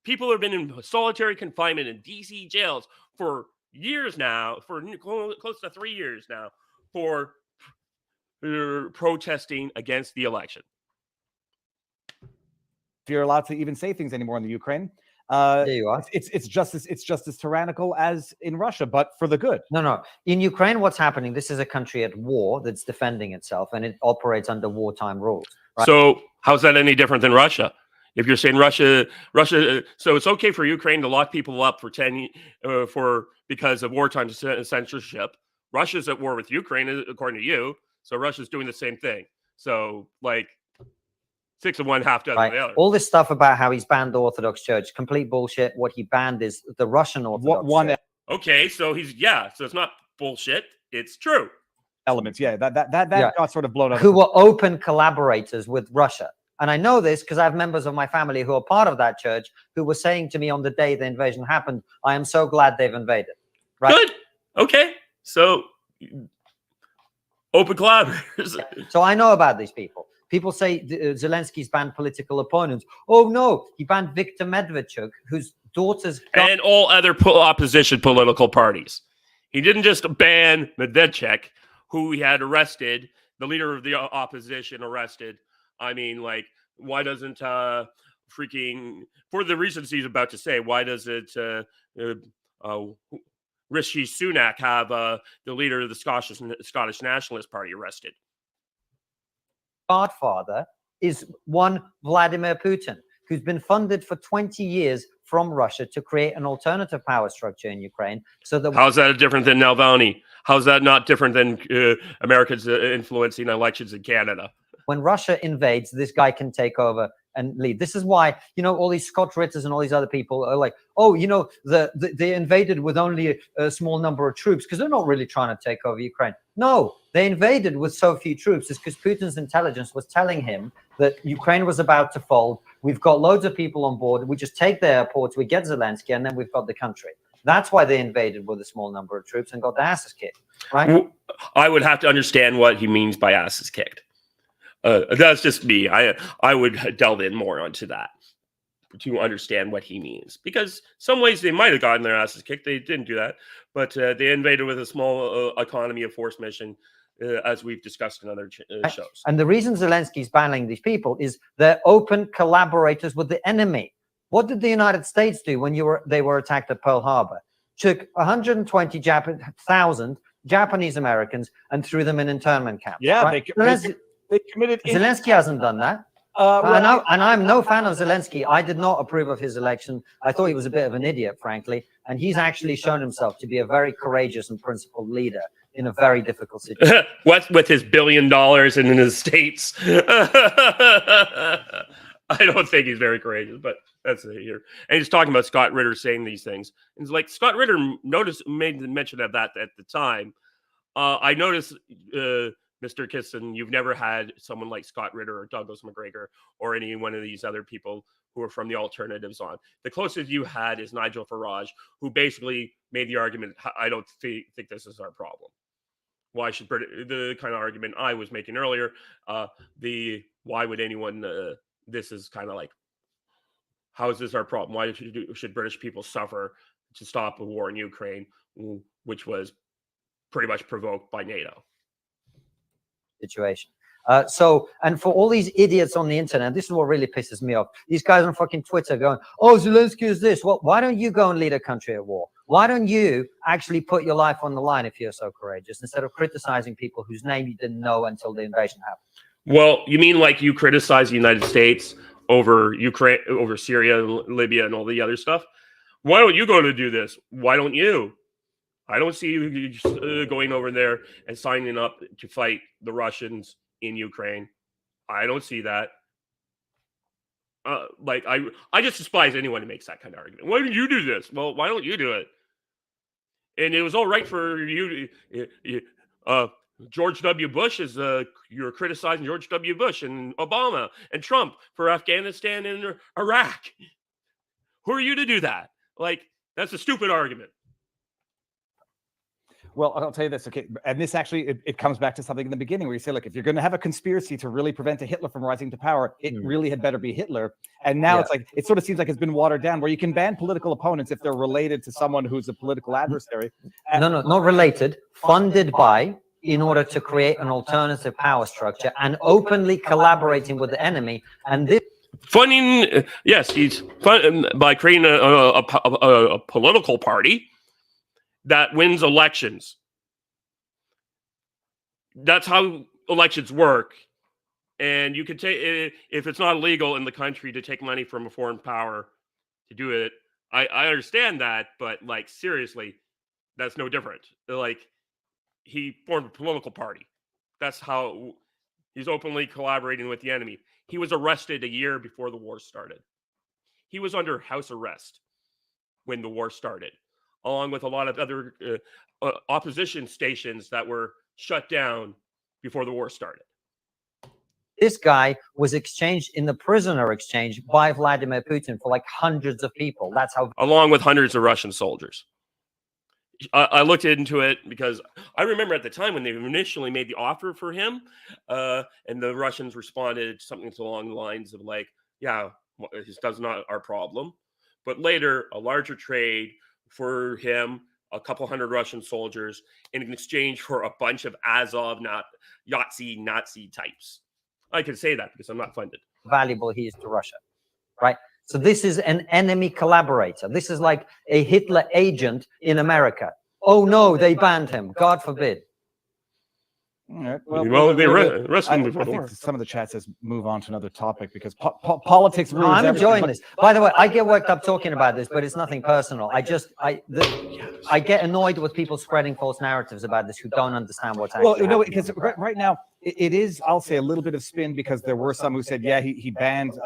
People have been in solitary confinement in DC jails for years now, for close to 3 years now, for protesting against the election. If you're allowed to even say things anymore in the Ukraine, there you are. It's just as tyrannical as in Russia, but for the good. No. In Ukraine, what's happening? This is a country at war that's defending itself, and it operates under wartime rules. Right? So how's that any different than Russia? If you're saying Russia, so it's okay for Ukraine to lock people up for because of wartime censorship. Russia's at war with Ukraine, according to you. So Russia's doing the same thing. So 6 of one, half dozen right? of the other. All this stuff about how he's banned the Orthodox Church, complete bullshit. What he banned is the Russian Orthodox Church. Okay, so so it's not bullshit. It's true. Elements, yeah, that got sort of blown up. Who were open collaborators with Russia. And I know this because I have members of my family who are part of that church who were saying to me on the day the invasion happened, I am so glad they've invaded. Right? Good. Okay. So open collaborators. So I know about these people. People say Zelensky's banned political opponents. Oh, no, he banned Viktor Medvedchuk, whose daughter's... And all other opposition political parties. He didn't just ban Medvedchuk, who he had arrested, the leader of the opposition arrested. I mean, like, why doesn't freaking, for the reasons he's about to say, why doesn't Rishi Sunak have the leader of the Scottish Nationalist Party arrested? Godfather is one Vladimir Putin, who's been funded for 20 years from Russia to create an alternative power structure in Ukraine. So that how's that different than Navalny? How's that not different than Americans influencing elections in Canada? When Russia invades, this guy can take over and lead. This is why, you know, all these Scott Ritters and all these other people are like, oh, you know, they invaded with only a small number of troops because they're not really trying to take over Ukraine. No, they invaded with so few troops. It's because Putin's intelligence was telling him that Ukraine was about to fold. We've got loads of people on board. We just take the airports, we get Zelensky, and then we've got the country. That's why they invaded with a small number of troops and got their asses kicked, right? I would have to understand what he means by asses kicked. That's just me. I would delve in more onto that to understand what he means. Because some ways they might have gotten their asses kicked. They didn't do that. But they invaded with a small economy of force mission, as we've discussed in other shows. And the reason Zelensky's banning these people is they're open collaborators with the enemy. What did the United States do when they were attacked at Pearl Harbor? Took 120,000 Japanese Americans and threw them in internment camps. Yeah, right? they committed. Zelensky hasn't done that. And I'm no fan of Zelensky. I did not approve of his election. I thought he was a bit of an idiot, frankly. And he's actually shown himself to be a very courageous and principled leader in a very difficult situation. What with his $1 billion and in his states? I don't think he's very courageous, but that's here. And he's talking about Scott Ritter saying these things. And it's like Scott Ritter made mention of that at the time. I noticed, Mr. Kisin, you've never had someone like Scott Ritter or Douglas McGregor or any one of these other people who are from the alternatives on. The closest you had is Nigel Farage, who basically made the argument, I don't think this is our problem. Why should the kind of argument I was making earlier, why would anyone, this is kind of like, how is this our problem? Why should British people suffer to stop a war in Ukraine, which was pretty much provoked by NATO? Situation. And for all these idiots on the internet, this is what really pisses me off. These guys on fucking Twitter going, oh, Zelensky is this. Well, why don't you go and lead a country at war? Why don't you actually put your life on the line if you're so courageous, instead of criticizing people whose name you didn't know until the invasion happened? Well, you mean like you criticize the United States over Ukraine, over Syria, Libya, and all the other stuff? Why don't you go to do this? Why don't you? I don't see you going over there and signing up to fight the Russians in Ukraine. I don't see that. I just despise anyone who makes that kind of argument. Why don't you do this? Well, why don't you do it? And it was all right for you. George W. Bush is you're criticizing George W. Bush and Obama and Trump for Afghanistan and Iraq. Who are you to do that? Like, that's a stupid argument. Well, I'll tell you this, okay, and this actually, it comes back to something in the beginning where you say, look, if you're going to have a conspiracy to really prevent a Hitler from rising to power, it really had better be Hitler. And now it's like, it sort of seems like it's been watered down, where you can ban political opponents if they're related to someone who's a political adversary. No, not related, funded by, in order to create an alternative power structure and openly collaborating with the enemy. And this funding, yes, he's by creating a political party that wins elections. That's how elections work. And you can take, if it's not illegal in the country to take money from a foreign power to do it, I understand that, but like, seriously, that's no different. Like, he formed a political party. That's how He's openly collaborating with the enemy. He was arrested a year before the war started. He was under house arrest when the war started, along with a lot of other opposition stations that were shut down before the war started. This guy was exchanged in the prisoner exchange by Vladimir Putin for like hundreds of people. That's how. Along with hundreds of Russian soldiers. I looked into it because I remember at the time when they initially made the offer for him, and the Russians responded something along the lines of like, yeah, that's not our problem. But later, a larger trade for him, a couple hundred Russian soldiers in exchange for a bunch of Azov, Yahtzee Nazi types. I can say that because I'm not funded. Valuable he is to Russia, right? So this is an enemy collaborator. This is like a Hitler agent in America. Oh no, they banned him. God forbid. All right. They arrested him before the war. Some of the chat says move on to another topic because politics rules I'm everything. enjoying this. By the way, I get worked up talking about this, but it's nothing personal. I get annoyed with people spreading false narratives about this who don't understand what's actually happening. Well, because right now it is, I'll say, a little bit of spin because there were some who said, yeah, he banned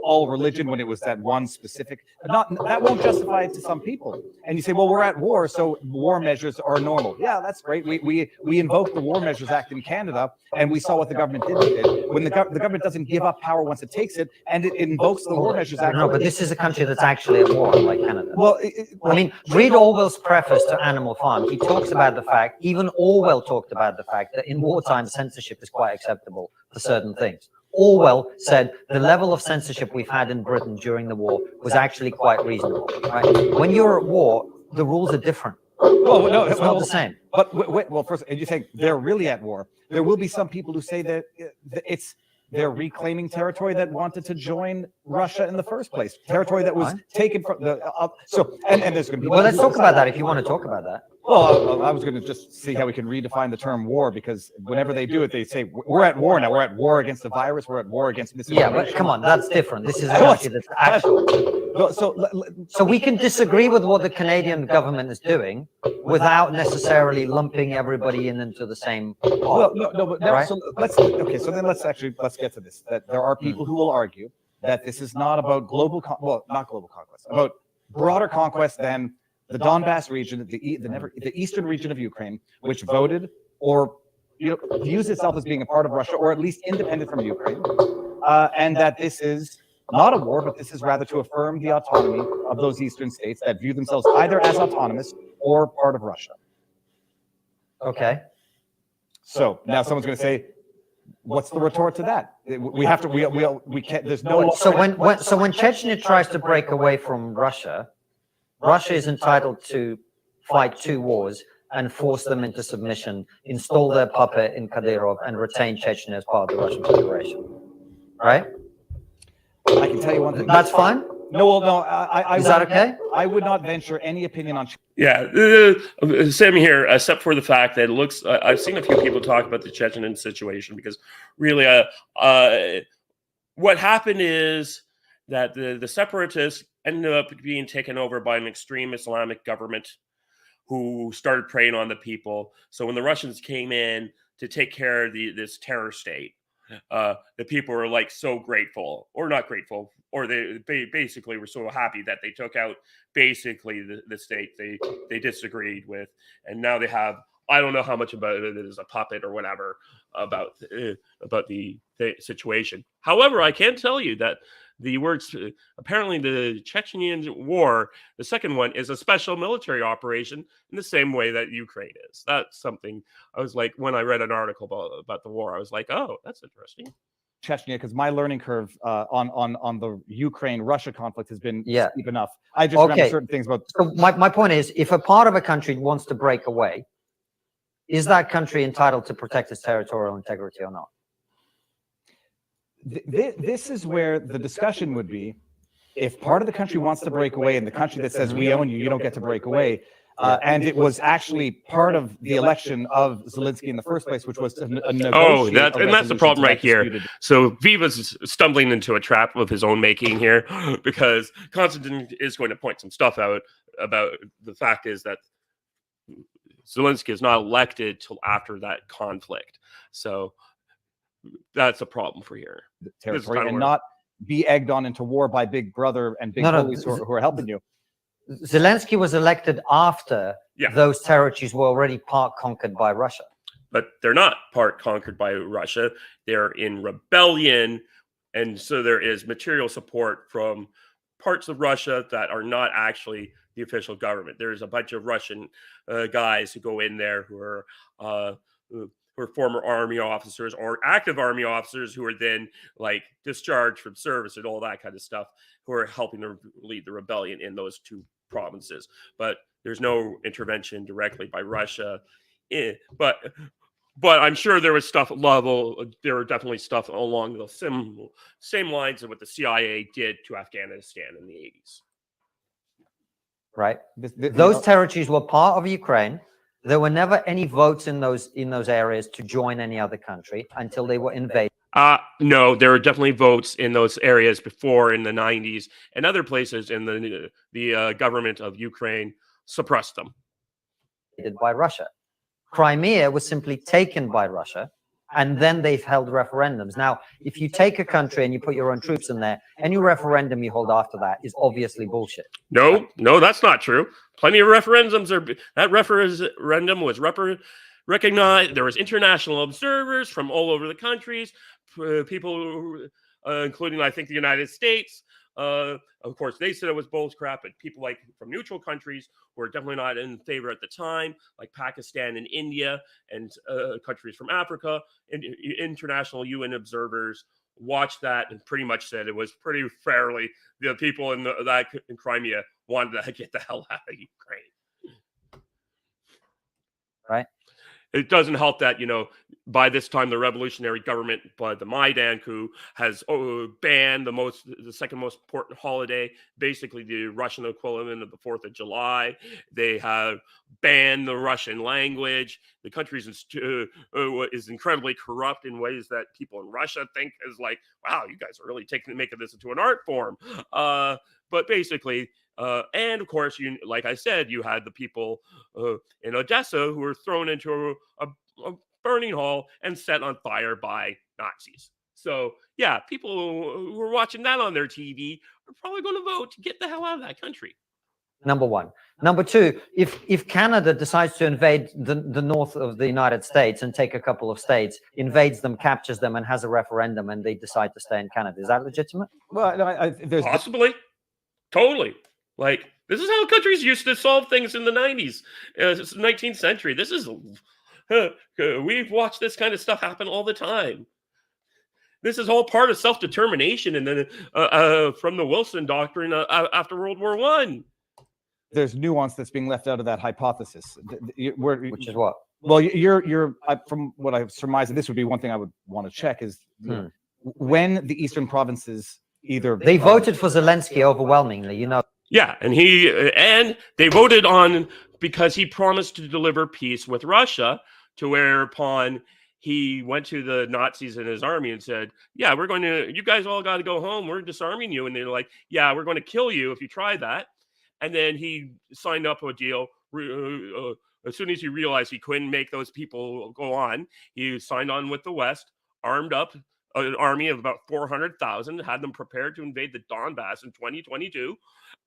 all religion when it was that one specific. That won't justify it to some people. And you say, well, we're at war, so war measures are normal. Yeah, that's great. We invoked the War Measures Act in Canada, and we saw what the government did with it. When the government doesn't give up power once it takes it, and it invokes the War Measures Act. No, but this is a country that's actually at war, like Canada. Well, I mean, read Orwell's preface to Animal Farm. He talks about the fact, even Orwell talked about the fact that in wartime censorship is quite acceptable for certain things. Orwell said the level of censorship we've had in Britain during the war was actually quite reasonable, right? When you're at war, the rules are different. Well, no, it's not the same. But well, first, you think they're really at war. There will be some people who say that they're reclaiming territory that wanted to join Russia in the first place, territory that was taken from the. And there's going to be. Well, let's talk about that if you want to talk about that. Well, I was going to just see how we can redefine the term war, because whenever they do it, they say we're at war now. We're at war against the virus. We're at war against misinformation. Yeah, but come on, that's different. This is a country that's actual. So we can disagree with what the Canadian government is doing without necessarily lumping everybody into the same pot. Well, no, but right? so let's get to this. That there are people who will argue that this is not about not global conquest, about broader conquest than the Donbass region, the eastern region of Ukraine, which voted or views itself as being a part of Russia, or at least independent from Ukraine, and that this is not a war, but this is rather to affirm the autonomy of those eastern states that view themselves either as autonomous or part of Russia. Okay. So now someone's going to say, what's the retort to that? We have to. We can't. There's no. So when Chechnya tries to break away from Russia, Russia is entitled to fight 2 wars and force them into submission, install their puppet in Kadyrov, and retain Chechnya as part of the Russian Federation. Right? I can tell you one thing. That's fine? No, well, no. Is that okay? I would not venture any opinion on. Yeah, same here, except for the fact that it looks. I've seen a few people talk about the Chechen situation because really, what happened is that the separatists ended up being taken over by an extreme Islamic government who started preying on the people. So when the Russians came in to take care of this terror state, the people were like so grateful, or not grateful, or they basically were so happy that they took out basically the state they disagreed with, and now they have, I don't know how much about it is a puppet or whatever about the situation. However, I can tell you that the words, apparently the Chechen war, the second one, is a special military operation in the same way that Ukraine is. That's something I was like, when I read an article about the war, I was like, oh, that's interesting. Chechnya, because my learning curve on the Ukraine-Russia conflict has been steep enough. I just remember certain things about. So my point is, if a part of a country wants to break away, is that country entitled to protect its territorial integrity or not? This is where the discussion would be. If part of the country wants to break away, and the country that says we own you, you don't get to break away, and it was actually part of the election of Zelensky in the first place, which was to negotiate. That's the problem right here. So Viva's stumbling into a trap of his own making here, because Konstantin is going to point some stuff out about the fact is that Zelensky is not elected till after that conflict. So that's a problem for here. Territory, and not be egged on into war by Big Brother and big bullies who are helping you. Zelensky was elected after those territories were already part conquered by Russia. But they're not part conquered by Russia. They're in rebellion. And so there is material support from parts of Russia that are not actually the official government. There's a bunch of Russian guys who go in there who are former army officers or active army officers who are then like discharged from service and all that kind of stuff, who are helping to lead the rebellion in those two provinces. But there's no intervention directly by Russia. But I'm sure there was stuff there were definitely stuff along the same lines of what the CIA did to Afghanistan in the 80s. Right. Those territories were part of Ukraine. There were never any votes in those areas to join any other country until they were invaded. No, there were definitely votes in those areas before in the 90s and other places, and the government of Ukraine suppressed them. By Russia. Crimea was simply taken by Russia, and then they've held referendums. Now, if you take a country and you put your own troops in there, any referendum you hold after that is obviously bullshit. No, that's not true. Plenty of referendums that referendum was recognized. There was international observers from all over the countries, people, including, I think, the United States. Of course, they said it was bullcrap, but people like from neutral countries were definitely not in favor at the time, like Pakistan and India and countries from Africa. And international UN observers watched that and pretty much said it was pretty fairly the people in Crimea wanted to get the hell out of Ukraine. Right. It doesn't help that, by this time the revolutionary government, by the Maidan coup, has banned the second most important holiday, basically the Russian equivalent of the 4th of July. They have banned the Russian language. The country is incredibly corrupt in ways that people in Russia think is like, wow, you guys are really making this into an art form. But basically, and of course, like I said, you had the people in Odessa who were thrown into a burning hall and set on fire by Nazis. So, yeah, people who were watching that on their TV are probably going to vote to get the hell out of that country. Number one. Number two, if Canada decides to invade the north of the United States and take a couple of states, invades them, captures them, and has a referendum, and they decide to stay in Canada, is that legitimate? Well, no, there's possibly. Totally. Like, this is how countries used to solve things in the 90s. It's the 19th century. This is... we've watched this kind of stuff happen all the time. This is all part of self-determination, and then from the Wilson Doctrine after World War I. There's nuance that's being left out of that hypothesis. Which is what? Well, from what I've surmised, this would be one thing I would want to check is when the eastern provinces they voted for Zelensky overwhelmingly, Yeah, and they voted on because he promised to deliver peace with Russia, to whereupon he went to the Nazis in his army and said, yeah, you guys all got to go home. We're disarming you. And they're like, yeah, we're going to kill you if you try that. And then he signed up a deal. As soon as he realized he couldn't make those people go on, he signed on with the West, armed up an army of about 400,000, had them prepared to invade the Donbass in 2022,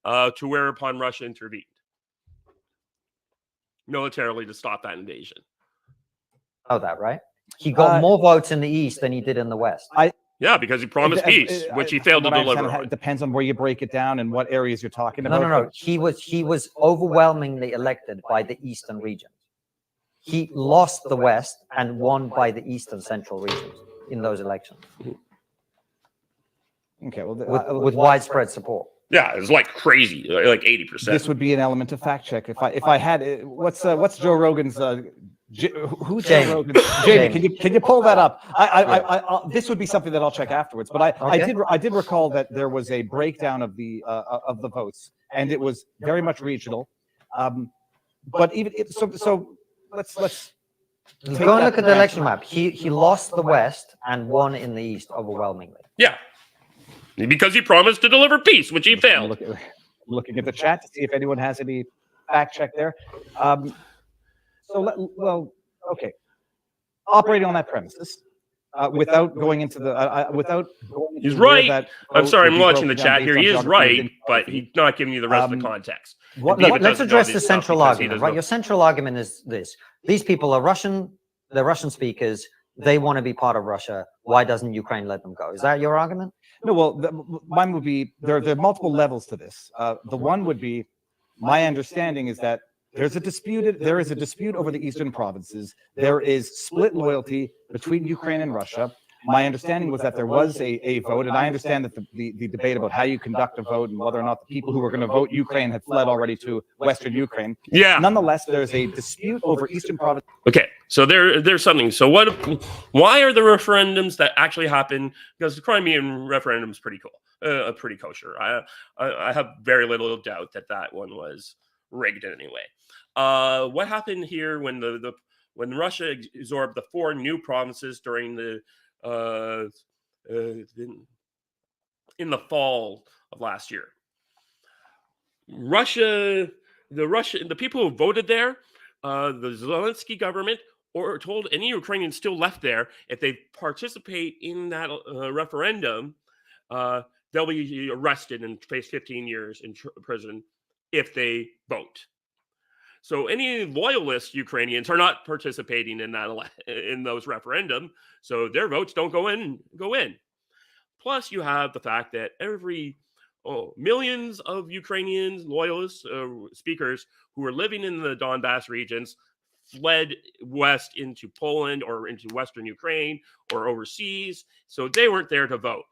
to whereupon Russia intervened militarily to stop that invasion. Oh, that right? He got more votes in the East than he did in the West. Yeah, because he promised peace, which he failed to deliver. It depends on where you break it down and what areas you're talking about. No. He was overwhelmingly elected by the Eastern regions. He lost the West and won by the Eastern Central regions in those elections. Okay, well, with widespread support. Yeah, it was like crazy, like 80%. This would be an element of fact check. If I had what's Joe Rogan's who's Jamie. Joe Rogan? Jamie, can you pull that up? This would be something that I'll check afterwards. But I did recall that there was a breakdown of the votes, and it was very much regional. But even so let's go and look at the election map. He lost the West and won in the East overwhelmingly. Yeah. Because he promised to deliver peace, which he failed. Looking at the chat to see if anyone has any fact check there. Okay. Operating on that premises, without going into the without going into He's where right. that I'm sorry, I'm would be watching the broken down chat here. based on He is geography right, and but geography. he's not giving you the rest of the context. Look, David let's doesn't know address this the stuff central because he argument, doesn't right? know. Your central argument is this: these people are Russian. They're Russian speakers. They want to be part of Russia. Why doesn't Ukraine let them go? Is that your argument? No, well, mine would be there are multiple levels to this. The one would be, my understanding is that there is a dispute over the eastern provinces. There is split loyalty between Ukraine and Russia. My understanding was that there was a vote, and I understand that the debate about how you conduct a vote and whether or not the people who were going to vote Ukraine had fled already to Western Ukraine. Yeah. Nonetheless, there's a dispute over eastern provinces. Okay, so there's something. So why are the referendums that actually happen? Because the Crimean referendum is pretty cool, pretty kosher. I have very little doubt that one was rigged anyway. What happened here when Russia absorbed the 4 new provinces during in the fall of last year? The people who voted there, the Zelensky government, or told any Ukrainians still left there, if they participate in that referendum, they'll be arrested and face 15 years in prison if they vote. So any loyalist Ukrainians are not participating in those referendum, so their votes don't go in. Plus, you have the fact that millions of Ukrainians, loyalists, speakers who are living in the Donbass regions fled west into Poland or into Western Ukraine or overseas. So they weren't there to vote.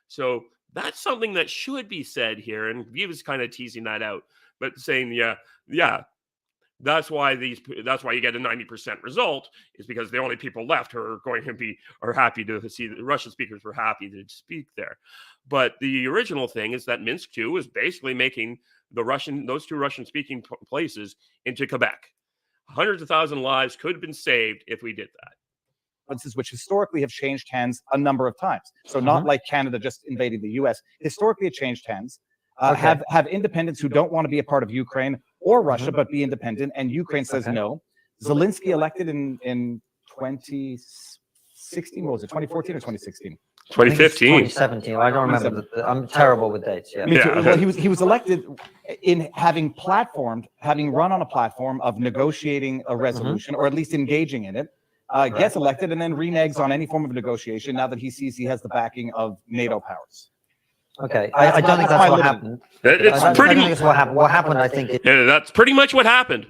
So that's something that should be said here. And Viva's kind of teasing that out, but saying, yeah, that's why you get a 90% result, is because the only people left who are happy to see the Russian speakers were happy to speak there. But the original thing is that Minsk 2 was basically making those 2 Russian speaking places into Quebec. Hundreds of thousands of lives could have been saved if we did that. Which historically have changed hands a number of times. So not like Canada just invading the US. Historically, it changed hands. Have independents who don't want to be a part of Ukraine or Russia, but be independent, and Ukraine says no. Zelensky elected in 2016. What was it? 2014 or 2016? 2015. 2017. I don't remember. I'm terrible with dates. Yeah. Well, he was elected in having run on a platform of negotiating a resolution, or at least engaging in it. Gets elected and then reneges on any form of negotiation now that he sees he has the backing of NATO powers. Okay, I don't think that's what happened. What happened, I think, that's pretty much what happened.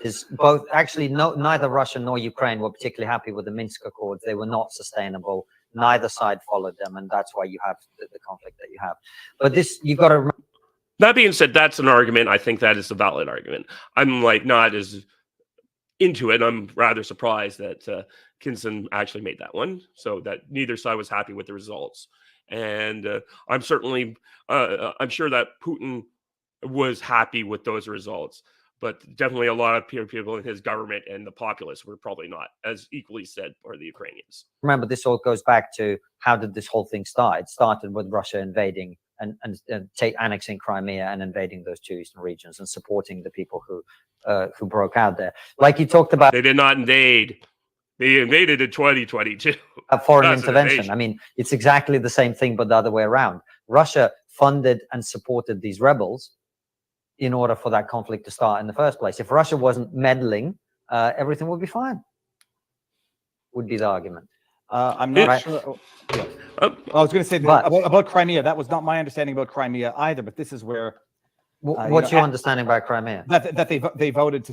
is both actually neither Russia nor Ukraine were particularly happy with the Minsk Accords. They were not sustainable. Neither side followed them, and that's why you have the conflict that you have. But you've got to remember. That being said, that's an argument. I think that is a valid argument. I'm not as into it. I'm rather surprised that Kisin actually made that one, so that neither side was happy with the results. And I'm sure that Putin was happy with those results, but definitely a lot of people in his government and the populace were probably not as equally said for the Ukrainians. Remember, this all goes back to how did this whole thing start? It started with Russia invading and annexing Crimea and invading those 2 eastern regions and supporting the people who broke out there. Like you talked about, they did not invade. They invaded in 2022. A foreign intervention. I mean, it's exactly the same thing, but the other way around. Russia funded and supported these rebels in order for that conflict to start in the first place. If Russia wasn't meddling, everything would be fine, would be the argument. I'm not sure. I was going to say about Crimea. That was not my understanding about Crimea either, but this is where. What's your understanding about Crimea? That they voted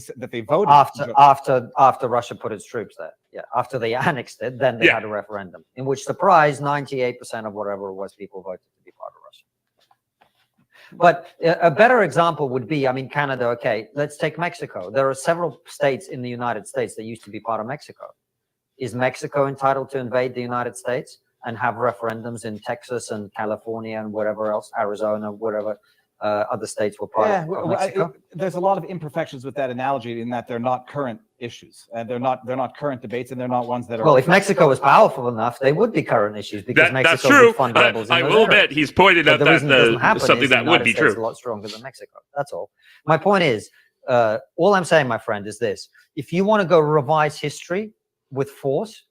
after Russia put its troops there. Yeah, after they annexed it, then they had a referendum in which, surprise, 98% of whatever it was people voted to be part of Russia. But a better example would be, I mean, Canada. Okay, let's take Mexico. There are several states in the United States that used to be part of Mexico. Is Mexico entitled to invade the United States and have referendums in Texas and California and wherever else, Arizona, whatever? Other states were part of Mexico. There's a lot of imperfections with that analogy in that they're not current issues, and they're not current debates, and they're not ones that are. Well, if Mexico was powerful enough, they would be current issues because Mexico would fund rebels. I will bet he's pointed out that something that would be true. A lot stronger than Mexico. That's all. My point is, all I'm saying, my friend, is this: if you want to go revise history with force,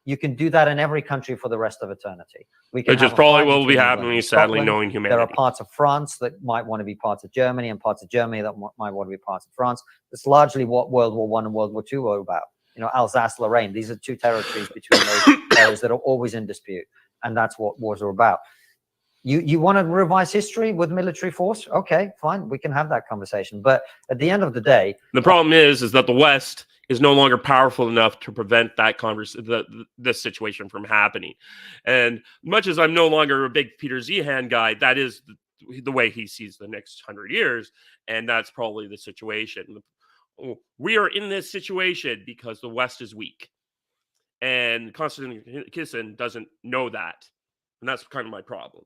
You can do that in every country for the rest of eternity. We can Which is have a probably fight what will be between England happening, and sadly, Scotland. knowing There are humanity. parts of France that might want to be parts of Germany, and parts of Germany that might want to be parts of France. It's largely what World War I and World War II were about. You know, Alsace-Lorraine, these are two territories between those areas that are always in dispute. And that's what wars are about. You want to revise history with military force? Okay, fine. We can have that conversation. But at the end of the day, the problem is that the West is no longer powerful enough to prevent that this situation from happening. And much as I'm no longer a big Peter Zehan guy, that is the way he sees the next 100 years. And that's probably the situation. We are in this situation because the West is weak. And Konstantin Kisin doesn't know that. And that's kind of my problem.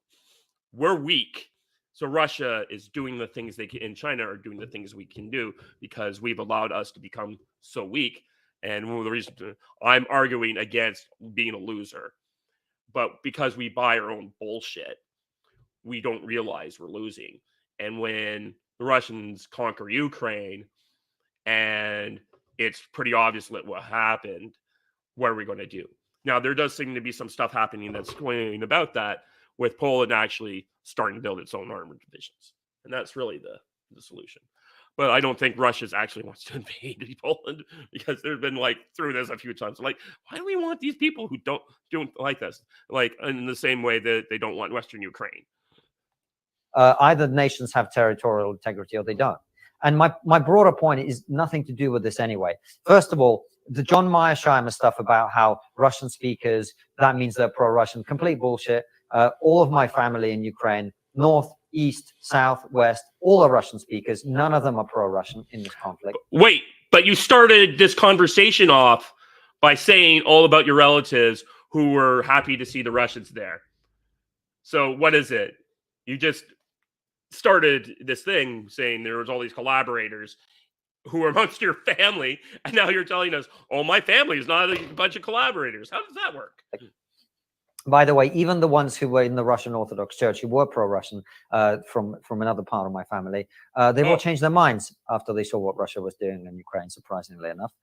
We're weak. So Russia is doing the things they can, and China are doing the things we can do because we've allowed us to become so weak. And one of the reasons I'm arguing against being a loser, but because we buy our own bullshit, we don't realize we're losing. And when the Russians conquer Ukraine, and it's pretty obvious what happened, what are we going to do? Now, there does seem to be some stuff happening that's going about that, with Poland actually starting to build its own armored divisions. And that's really the solution. But I don't think Russia actually wants to invade Poland, because they've been like through this a few times. Like, why do we want these people who don't like this? Like, in the same way that they don't want Western Ukraine. Either nations have territorial integrity or they don't. And my broader point is nothing to do with this anyway. First of all, the John Mearsheimer stuff about how Russian speakers, that means they're pro-Russian, complete bullshit. All of my family in Ukraine, north, east, south, west, all are Russian speakers. None of them are pro-Russian in this conflict. Wait, but you started this conversation off by saying all about your relatives who were happy to see the Russians there. So what is it? You just started this thing saying there was all these collaborators who were amongst your family, and now you're telling us, oh, my family is not a bunch of collaborators. How does that work? By the way, even the ones who were in the Russian Orthodox Church, who were pro-Russian from another part of my family, they've all changed their minds after they saw what Russia was doing in Ukraine, surprisingly enough.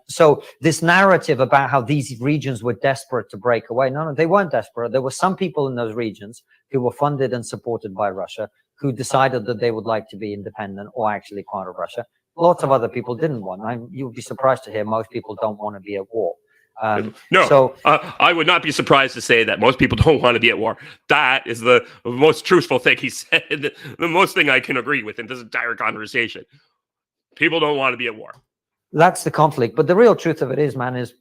So this narrative about how these regions were desperate to break away, no, they weren't desperate. There were some people in those regions who were funded and supported by Russia, who decided that they would like to be independent or actually part of Russia. Lots of other people didn't want. You would be surprised to hear most people don't want to be at war. I would not be surprised to say that most people don't want to be at war. That is the most truthful thing he said. The most thing I can agree with in this entire conversation. People don't want to be at war. That's the conflict. But the real truth of it is, man, is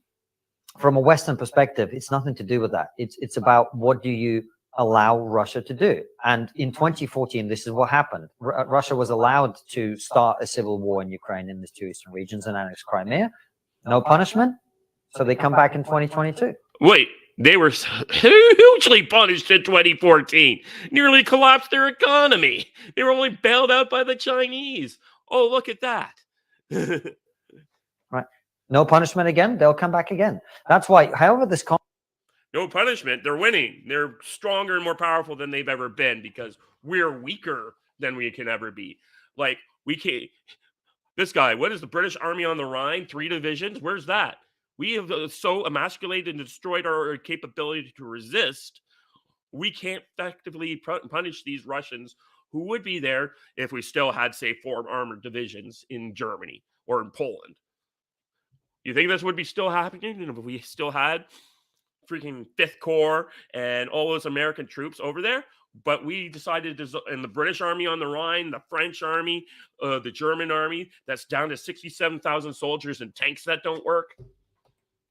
from a Western perspective, it's nothing to do with that. It's about what do you allow Russia to do. And in 2014, this is what happened. Russia was allowed to start a civil war in Ukraine in the two eastern regions and annex Crimea. No punishment. So they come back in 2022. Wait, they were hugely punished in 2014. Nearly collapsed their economy. They were only bailed out by the Chinese. Oh, look at that. Right. No punishment again. They'll come back again. That's why, however, this no punishment. They're winning. They're stronger and more powerful than they've ever been because we're weaker than we can ever be. Like, we can't. This guy, what is the British Army on the Rhine? 3 divisions? Where's that? We have so emasculated and destroyed our capability to resist. We can't effectively punish these Russians who would be there if we still had, say, 4 armored divisions in Germany or in Poland. You think this would be still happening if we still had freaking 5th Corps and all those American troops over there? But we decided to, and the British Army on the Rhine, the French Army, the German Army, that's down to 67,000 soldiers and tanks that don't work.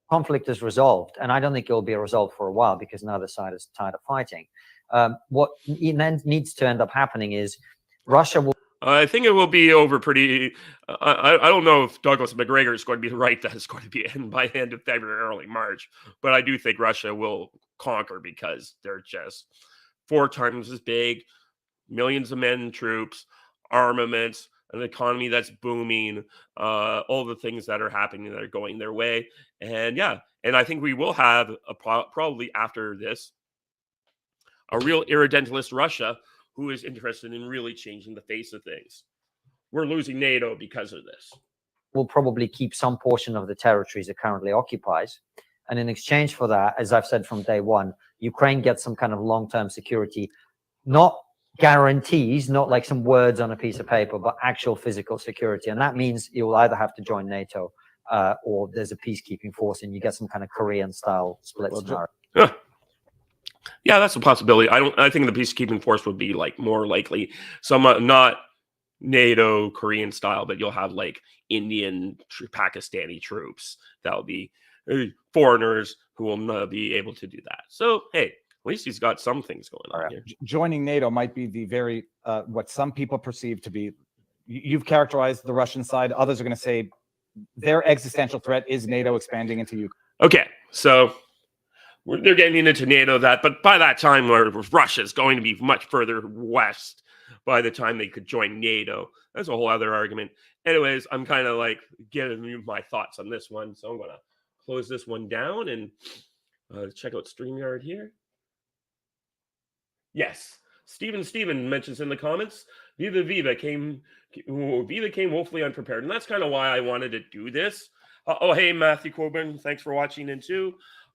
Conflict is resolved, and I don't think it will be resolved for a while because neither side is tired of fighting. What then needs to end up happening is Russia will. I think it will be over pretty. I don't know if Douglas McGregor is going to be right that it's going to be by the end of February, early March, but I do think Russia will conquer because they're just 4 times as big, millions of men and troops, armaments, an economy that's booming, all the things that are happening that are going their way. And yeah, and I think we will have probably after this, a real irredentalist Russia who is interested in really changing the face of things. We're losing NATO because of this. Will probably keep some portion of the territories it currently occupies. And in exchange for that, as I've said from day one, Ukraine gets some kind of long-term security, not guarantees, not like some words on a piece of paper, but actual physical security. And that means you'll either have to join NATO or there's a peacekeeping force and you get some kind of Korean-style split scenario. Yeah, that's a possibility. I think the peacekeeping force would be like more likely some not NATO Korean style, but you'll have like Indian, Pakistani troops that'll be foreigners who will not be able to do that. So hey, at least he's got some things going on here. Joining NATO might be the very what some people perceive to be. You've characterized the Russian side. Others are going to say their existential threat is NATO expanding into Ukraine. Okay, so they're getting into NATO, but by that time, Russia's going to be much further west by the time they could join NATO. That's a whole other argument. Anyways, I'm kind of like giving you my thoughts on this one, so I'm going to close this one down and check out StreamYard here. Yes, Steven mentions in the comments, Viva came woefully unprepared, and that's kind of why I wanted to do this. Oh, hey, Matthew Coburn, thanks for watching in too.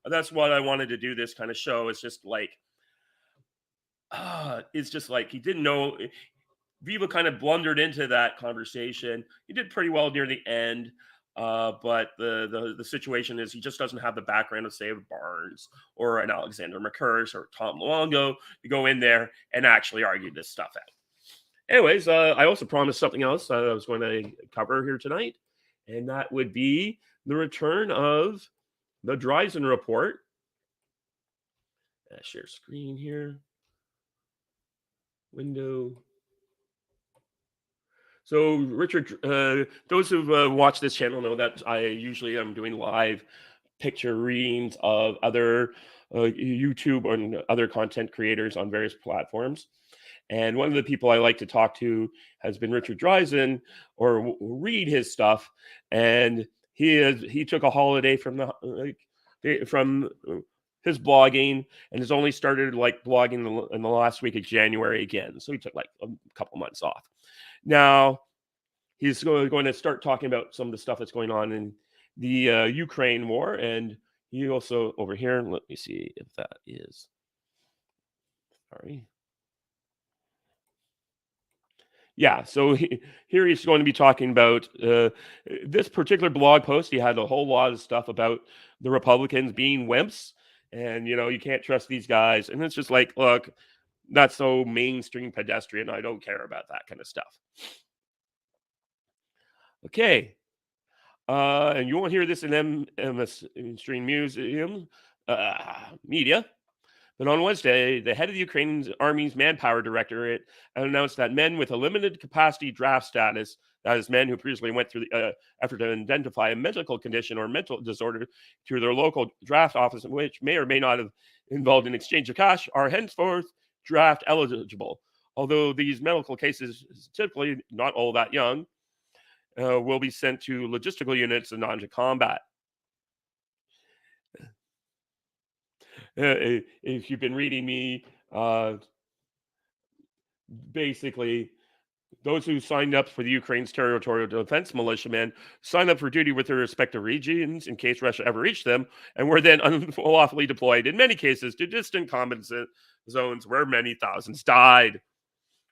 That's what I wanted to do this kind of show. It's just like he didn't know. Viva kind of blundered into that conversation. He did pretty well near the end, but the situation is he just doesn't have the background of, say, Barnes or an Alexander McCurse or Tom Luongo to go in there and actually argue this stuff out. Anyways, I also promised something else I was going to cover here tonight, and that would be the return of the Dreizen Report. Share screen here. Window. So, Richard, those who've watched this channel know that I usually am doing live picture readings of other YouTube and other content creators on various platforms. And one of the people I like to talk to has been Richard Dreizen, or read his stuff. And he took a holiday from his blogging and has only started like blogging in the last week of January again. So he took like a couple months off. Now he's going to start talking about some of the stuff that's going on in the Ukraine war. And he also over here, let me see if that is, sorry. Yeah, so here he's going to be talking about this particular blog post. He had a whole lot of stuff about the Republicans being wimps. And, you can't trust these guys. And it's just like, look, that's so mainstream pedestrian. I don't care about that kind of stuff. Okay. And you won't hear this in mainstream museum media. But on Wednesday, the head of the Ukrainian Army's Manpower Directorate announced that men with a limited capacity draft status, that is, men who previously went through the effort to identify a medical condition or mental disorder to their local draft office, which may or may not have involved an exchange of cash, are henceforth draft eligible. Although these medical cases, typically not all that young, will be sent to logistical units and not to combat. If you've been reading me, basically, those who signed up for the Ukraine's territorial defense militiamen signed up for duty with their respective regions in case Russia ever reached them, and were then unlawfully deployed, in many cases, to distant combat zones where many thousands died,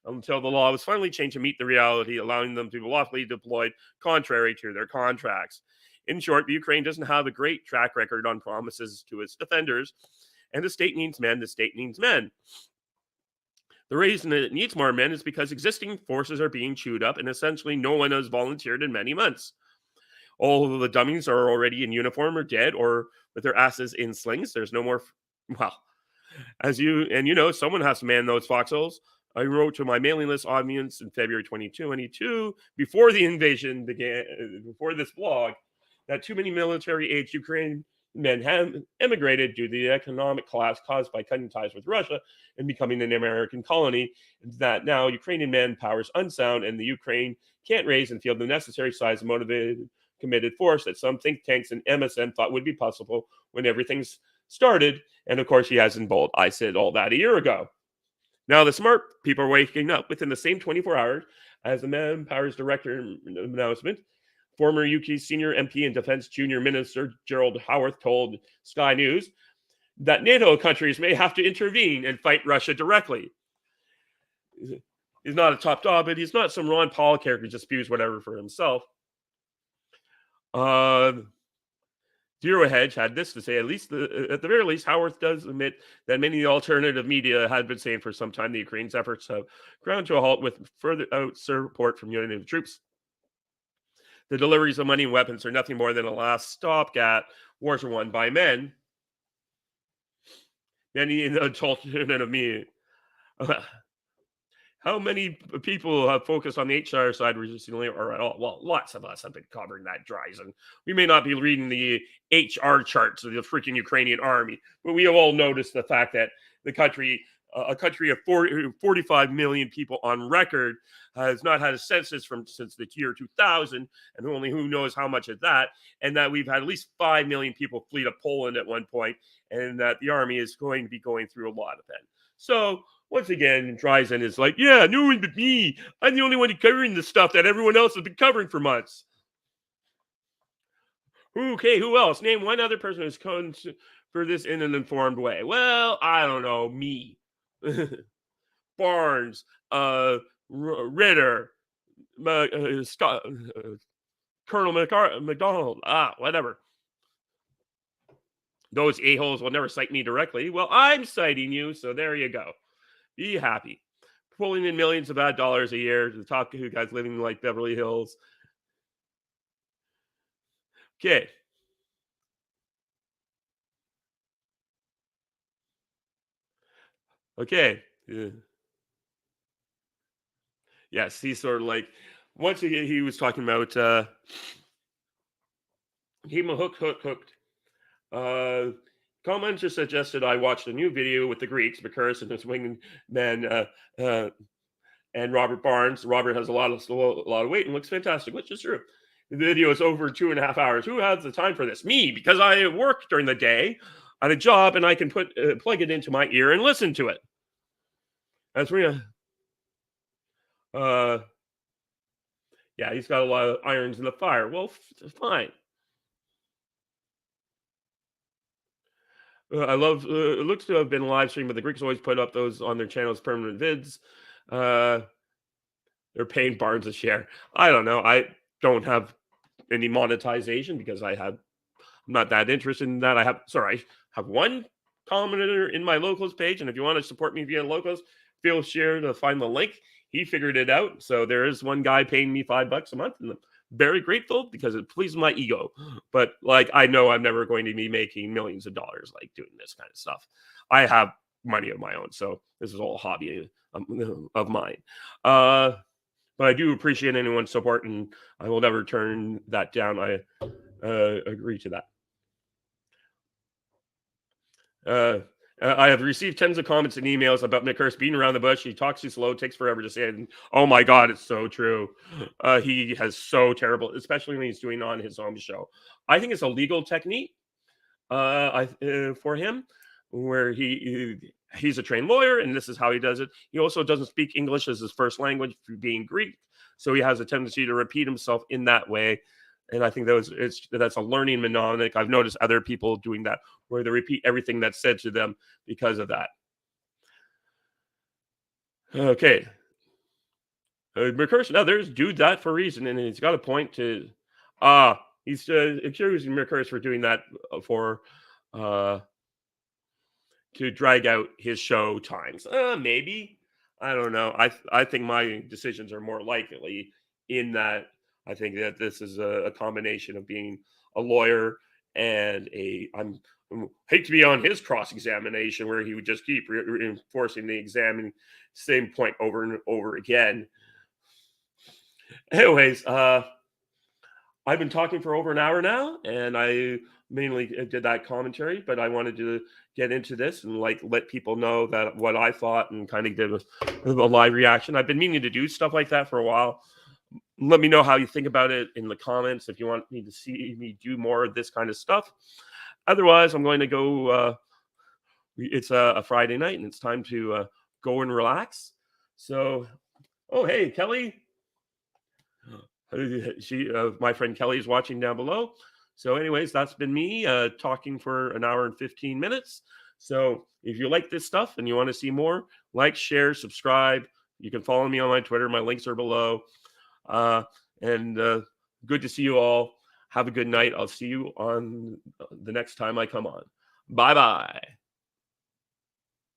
until the law was finally changed to meet the reality, allowing them to be lawfully deployed contrary to their contracts. In short, the Ukraine doesn't have a great track record on promises to its defenders, and the state needs men, the state needs men. The reason that it needs more men is because existing forces are being chewed up, and essentially no one has volunteered in many months. All of the dummies are already in uniform or dead or with their asses in slings. There's no more, someone has to man those foxholes. I wrote to my mailing list audience in February 2022, before the invasion began, before this blog, that too many military-aged Ukrainian men have emigrated due to the economic collapse caused by cutting ties with Russia and becoming an American colony, that now Ukrainian manpower is unsound and the Ukraine can't raise and field the necessary size of motivated, committed force that some think tanks and MSN thought would be possible when everything started. And of course, he has in bold, I said all that a year ago. Now, the smart people are waking up within the same 24 hours as the Manpower's director announcement Former UK senior MP and Defense Junior Minister Gerald Howarth told Sky News that NATO countries may have to intervene and fight Russia directly. He's not a top dog, but he's not some Ron Paul character who just spews whatever for himself. Zero Hedge had this to say, at the very least, Howarth does admit that many of the alternative media had been saying for some time the Ukraine's efforts have ground to a halt with further support from United troops. The deliveries of money and weapons are nothing more than a last stopgap. Wars are won by men. Many in the alternative media. How many people have focused on the HR side recently or at all? Well, lots of us have been covering that, Dreizen. We may not be reading the HR charts of the freaking Ukrainian army, but we have all noticed the fact that the country, a country of 45 million people on record, has not had a census since the year 2000, and only who knows how much of that, and that we've had at least 5 million people flee to Poland at one point, and that the army is going to be going through a lot of that. So, once again, Dreizen is like, yeah, no one but me. I'm the only one covering the stuff that everyone else has been covering for months. Okay, who else? Name one other person who's come for this in an informed way. Well, I don't know, me. Barnes, Ritter, Scott, Colonel McDonald, whatever. Those a-holes will never cite me directly. Well, I'm citing you, so there you go. Be happy. Pulling in millions of bad dollars a year to the top guys living like Beverly Hills. Okay. Okay. Yes, he's sort of like, once he was talking about him hooked. Commenter suggested I watched a new video with the Greeks, McCurse and his wingman, and Robert Barnes. Robert has a lot of weight and looks fantastic, which is true. The video is over 2.5 hours. Who has the time for this? Me, because I work during the day at a job and I can plug it into my ear and listen to it. That's real. Yeah, he's got a lot of irons in the fire. Well, fine. I love, it looks to have been a live stream, but the Greeks always put up those on their channels, permanent vids. They're paying Barnes a share. I don't know. I don't have any monetization because I'm not that interested in that. I have one commenter in my locals page, and if you want to support me via locals, feel free to find the link. He figured it out. So there is one guy paying me $5 a month, and I'm very grateful because it pleases my ego. But like, I know I'm never going to be making millions of dollars like doing this kind of stuff. I have money of my own, so this is all a hobby of mine. But I do appreciate anyone's support, and I will never turn that down. I agree to that. I have received tons of comments and emails about McCurse beating around the bush. He talks too slow, takes forever to say it. And, oh my God, it's so true. He has so terrible, especially when he's doing on his own show. I think it's a legal technique for him, where he's a trained lawyer, and this is how he does it. He also doesn't speak English as his first language, being Greek, so he has a tendency to repeat himself in that way. And I think that's a learning mnemonic. I've noticed other people doing that, where they repeat everything that's said to them because of that. Okay. McCurse, others do that for a reason, and he's got a point to. He's accusing McCurse for doing that to drag out his show times. Maybe. I don't know. I think my decisions are more likely in that. I think that this is a combination of being a lawyer and I hate to be on his cross-examination where he would just keep reinforcing the same point over and over again. Anyways, I've been talking for over an hour now, and I mainly did that commentary, but I wanted to get into this and let people know that what I thought and kind of give a live reaction. I've been meaning to do stuff like that for a while. Let me know how you think about it in the comments if you want me to see me do more of this kind of stuff. Otherwise, I'm going to go. It's a Friday night, and it's time to go and relax. So, oh, hey, Kelly. My friend Kelly is watching down below. So anyways, that's been me talking for an hour and 15 minutes. So if you like this stuff and you want to see more, like, share, subscribe. You can follow me on my Twitter. My links are below. And good to see you all. Have a good night. I'll see you on the next time I come on. Bye-bye.